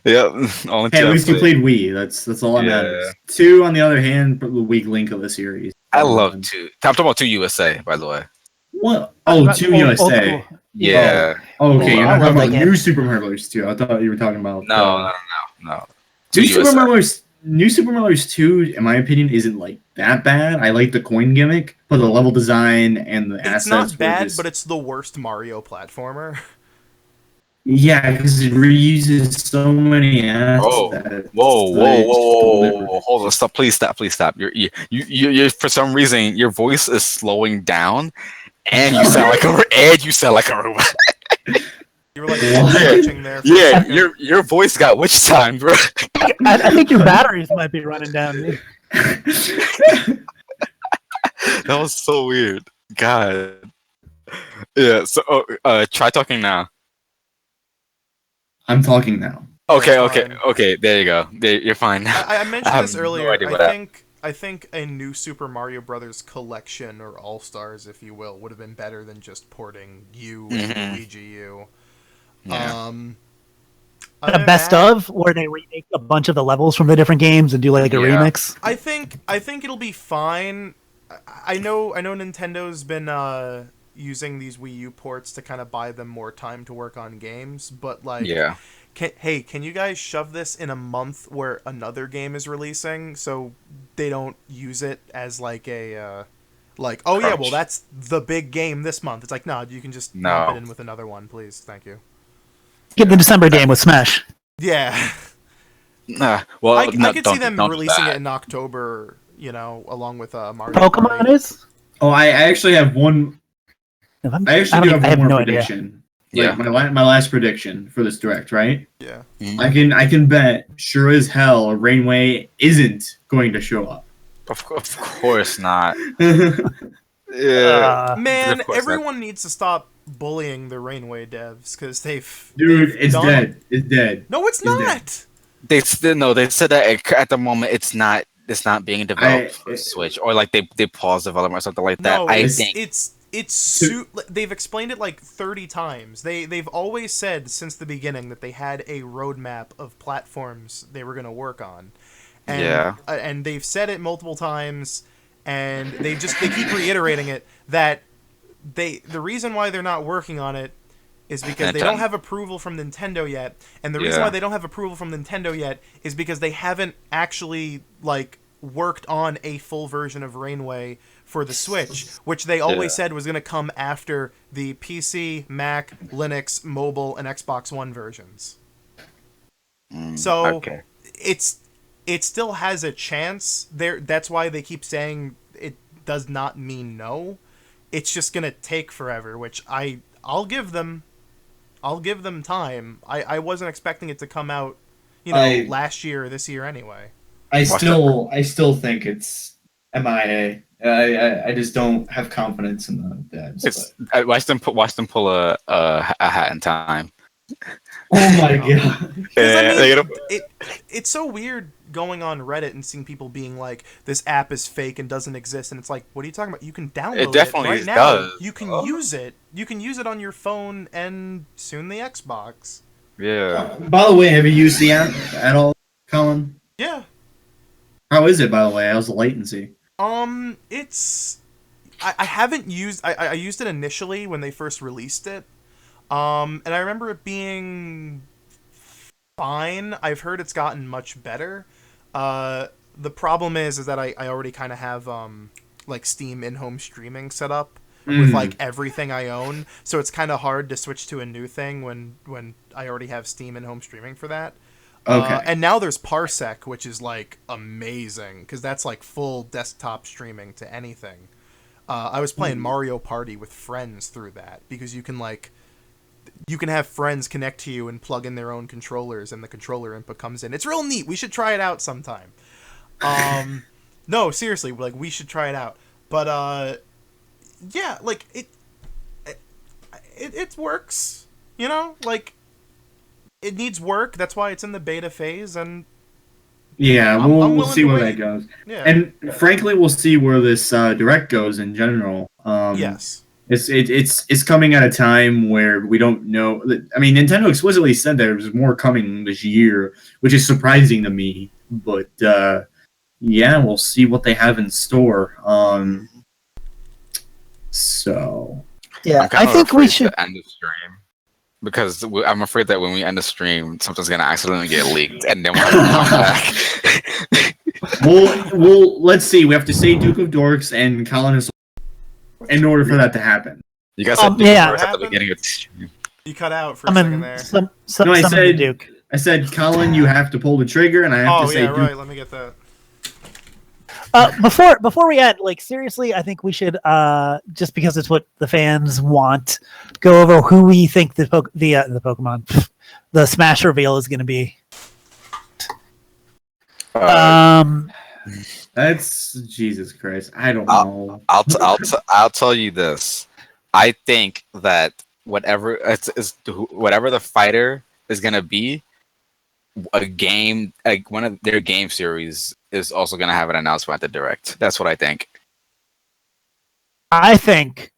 Yep. At least you played Wii. That's all that matters. 2, on the other hand, the weak link of the series. I love 2. I'm talking about 2 USA, by the way. What? Oh, 2 USA. Yeah. Oh, okay, you're not talking about new Super Mario Bros. 2. I thought you were talking about... No. New Super Mario Bros. 2, in my opinion, isn't like that bad. I like the coin gimmick, but the level design and the assets... It's not bad, but it's the worst Mario platformer. Yeah, because it reuses so many assets. Whoa! Hold on! Stop! Please stop! You're for some reason your voice is slowing down, and you sound like a robot. You were like watching there. Yeah, your voice got witch time, bro. I think your batteries might be running down. That was so weird. God. Yeah. So, try talking now. I'm talking now. Okay. There you go. You're fine. I mentioned this earlier. I think a new Super Mario Brothers collection, or All Stars, if you will, would have been better than just porting U and Luigi U. Yeah. A best of, where they remake a bunch of the levels from the different games and do like a remix. I think it'll be fine. I know Nintendo's been using these Wii U ports to kind of buy them more time to work on games, but like, can you guys shove this in a month where another game is releasing, so they don't use it as like a well, that's the big game this month. It's like, no, you can just lump it in with another one, please, thank you. Get the December game with Smash. Yeah. Well, I could see them releasing it in October, along with Mario Pokemon Party. is. Oh, I actually have one. I actually do have one more prediction. Yeah. Like my last prediction for this direct, right? Yeah. Mm-hmm. I can bet sure as hell Rainway isn't going to show up. Of course not. Yeah. Man, everyone needs to stop bullying the Rainway devs because they've dead. It's dead. No, it's not. They said that at the moment it's not it's not being developed for Switch, or like they pause development or something like that. No, I it's think they've explained it like 30 times. They've always said since the beginning that they had a roadmap of platforms they were going to work on. And, and they've said it multiple times, and they keep reiterating it that the reason why they're not working on it is because they don't have approval from Nintendo yet, and the reason why they don't have approval from Nintendo yet is because they haven't actually like worked on a full version of Rainway for the Switch, which they always said was going to come after the PC, Mac, Linux, mobile, and Xbox One versions. So it still has a chance. That's why they keep saying it does not mean no. It's just going to take forever, which I'll give them. I'll give them time. I wasn't expecting it to come out, last year or this year anyway. I still think it's MIA. I just don't have confidence in the devs. Watch them pull a hat in time. Oh my god! It's so weird going on Reddit and seeing people being like, "This app is fake and doesn't exist," and it's like, "What are you talking about? You can download it right now. Does. You can use it. You can use it on your phone and soon the Xbox." Yeah. By the way, have you used the app at all, Colin? Yeah. How is it, by the way? How's the latency? It's I haven't used I used it initially when they first released it. And I remember it being fine. I've heard it's gotten much better. The problem is that I already kind of have like Steam in-home streaming set up with like everything I own, so it's kind of hard to switch to a new thing when I already have Steam in-home streaming for that. Okay. And now there's Parsec, which is like amazing because that's like full desktop streaming to anything. I was playing Mario Party with friends through that because you can have friends connect to you and plug in their own controllers, and the controller input comes in. It's real neat. We should try it out sometime. No, seriously, like we should try it out. But yeah, like it works. Like it needs work. That's why it's in the beta phase, and yeah, we'll see where that goes. Yeah. And frankly, we'll see where this direct goes in general. Yes. It's coming at a time where we don't know. I mean, Nintendo explicitly said there's more coming this year, which is surprising to me. But yeah, we'll see what they have in store. So yeah, I think we should end the stream because I'm afraid that when we end the stream, something's gonna accidentally get leaked, and then we'll have to come back. Well, let's see. We have to say Duke of Dorks and Colin is in order for that to happen. You guys said Duke of Dorks at the beginning of the stream. You cut out for a second there. No, I said, Colin, you have to pull the trigger, and I have to say Duke. Right. Let me get that. Before we end, like seriously, I think we should just because it's what the fans want, go over who we think the Pokemon, the Smash reveal is going to be. That's Jesus Christ. I don't know. I'll tell you this. I think that whatever the fighter is going to be, a game, like one of their game series is also going to have an announcement at the Direct. That's what I think. I think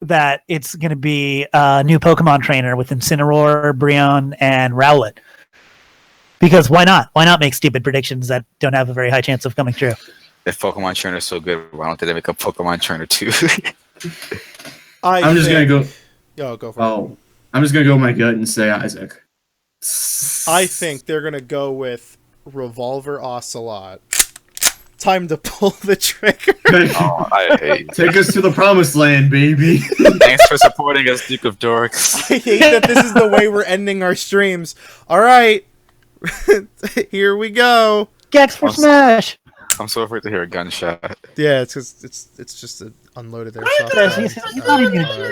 that it's going to be a new Pokemon trainer with Incineroar, Brionne, and Rowlet. Because why not? Why not make stupid predictions that don't have a very high chance of coming true? If Pokemon Trainer is so good, why don't they make a Pokemon Trainer 2? I'm just going to go... Yo, go for it. I'm just going to go with my gut and say Isaac. I think they're going to go with Revolver Ocelot. Time to pull the trigger. I hate Take us to the promised land, baby. Thanks for supporting us, Duke of Dorks. I hate that this is the way we're ending our streams. All right. Here we go. Gex for Smash. I'm so afraid to hear a gunshot. Yeah, it's just unloaded there. He's not even gonna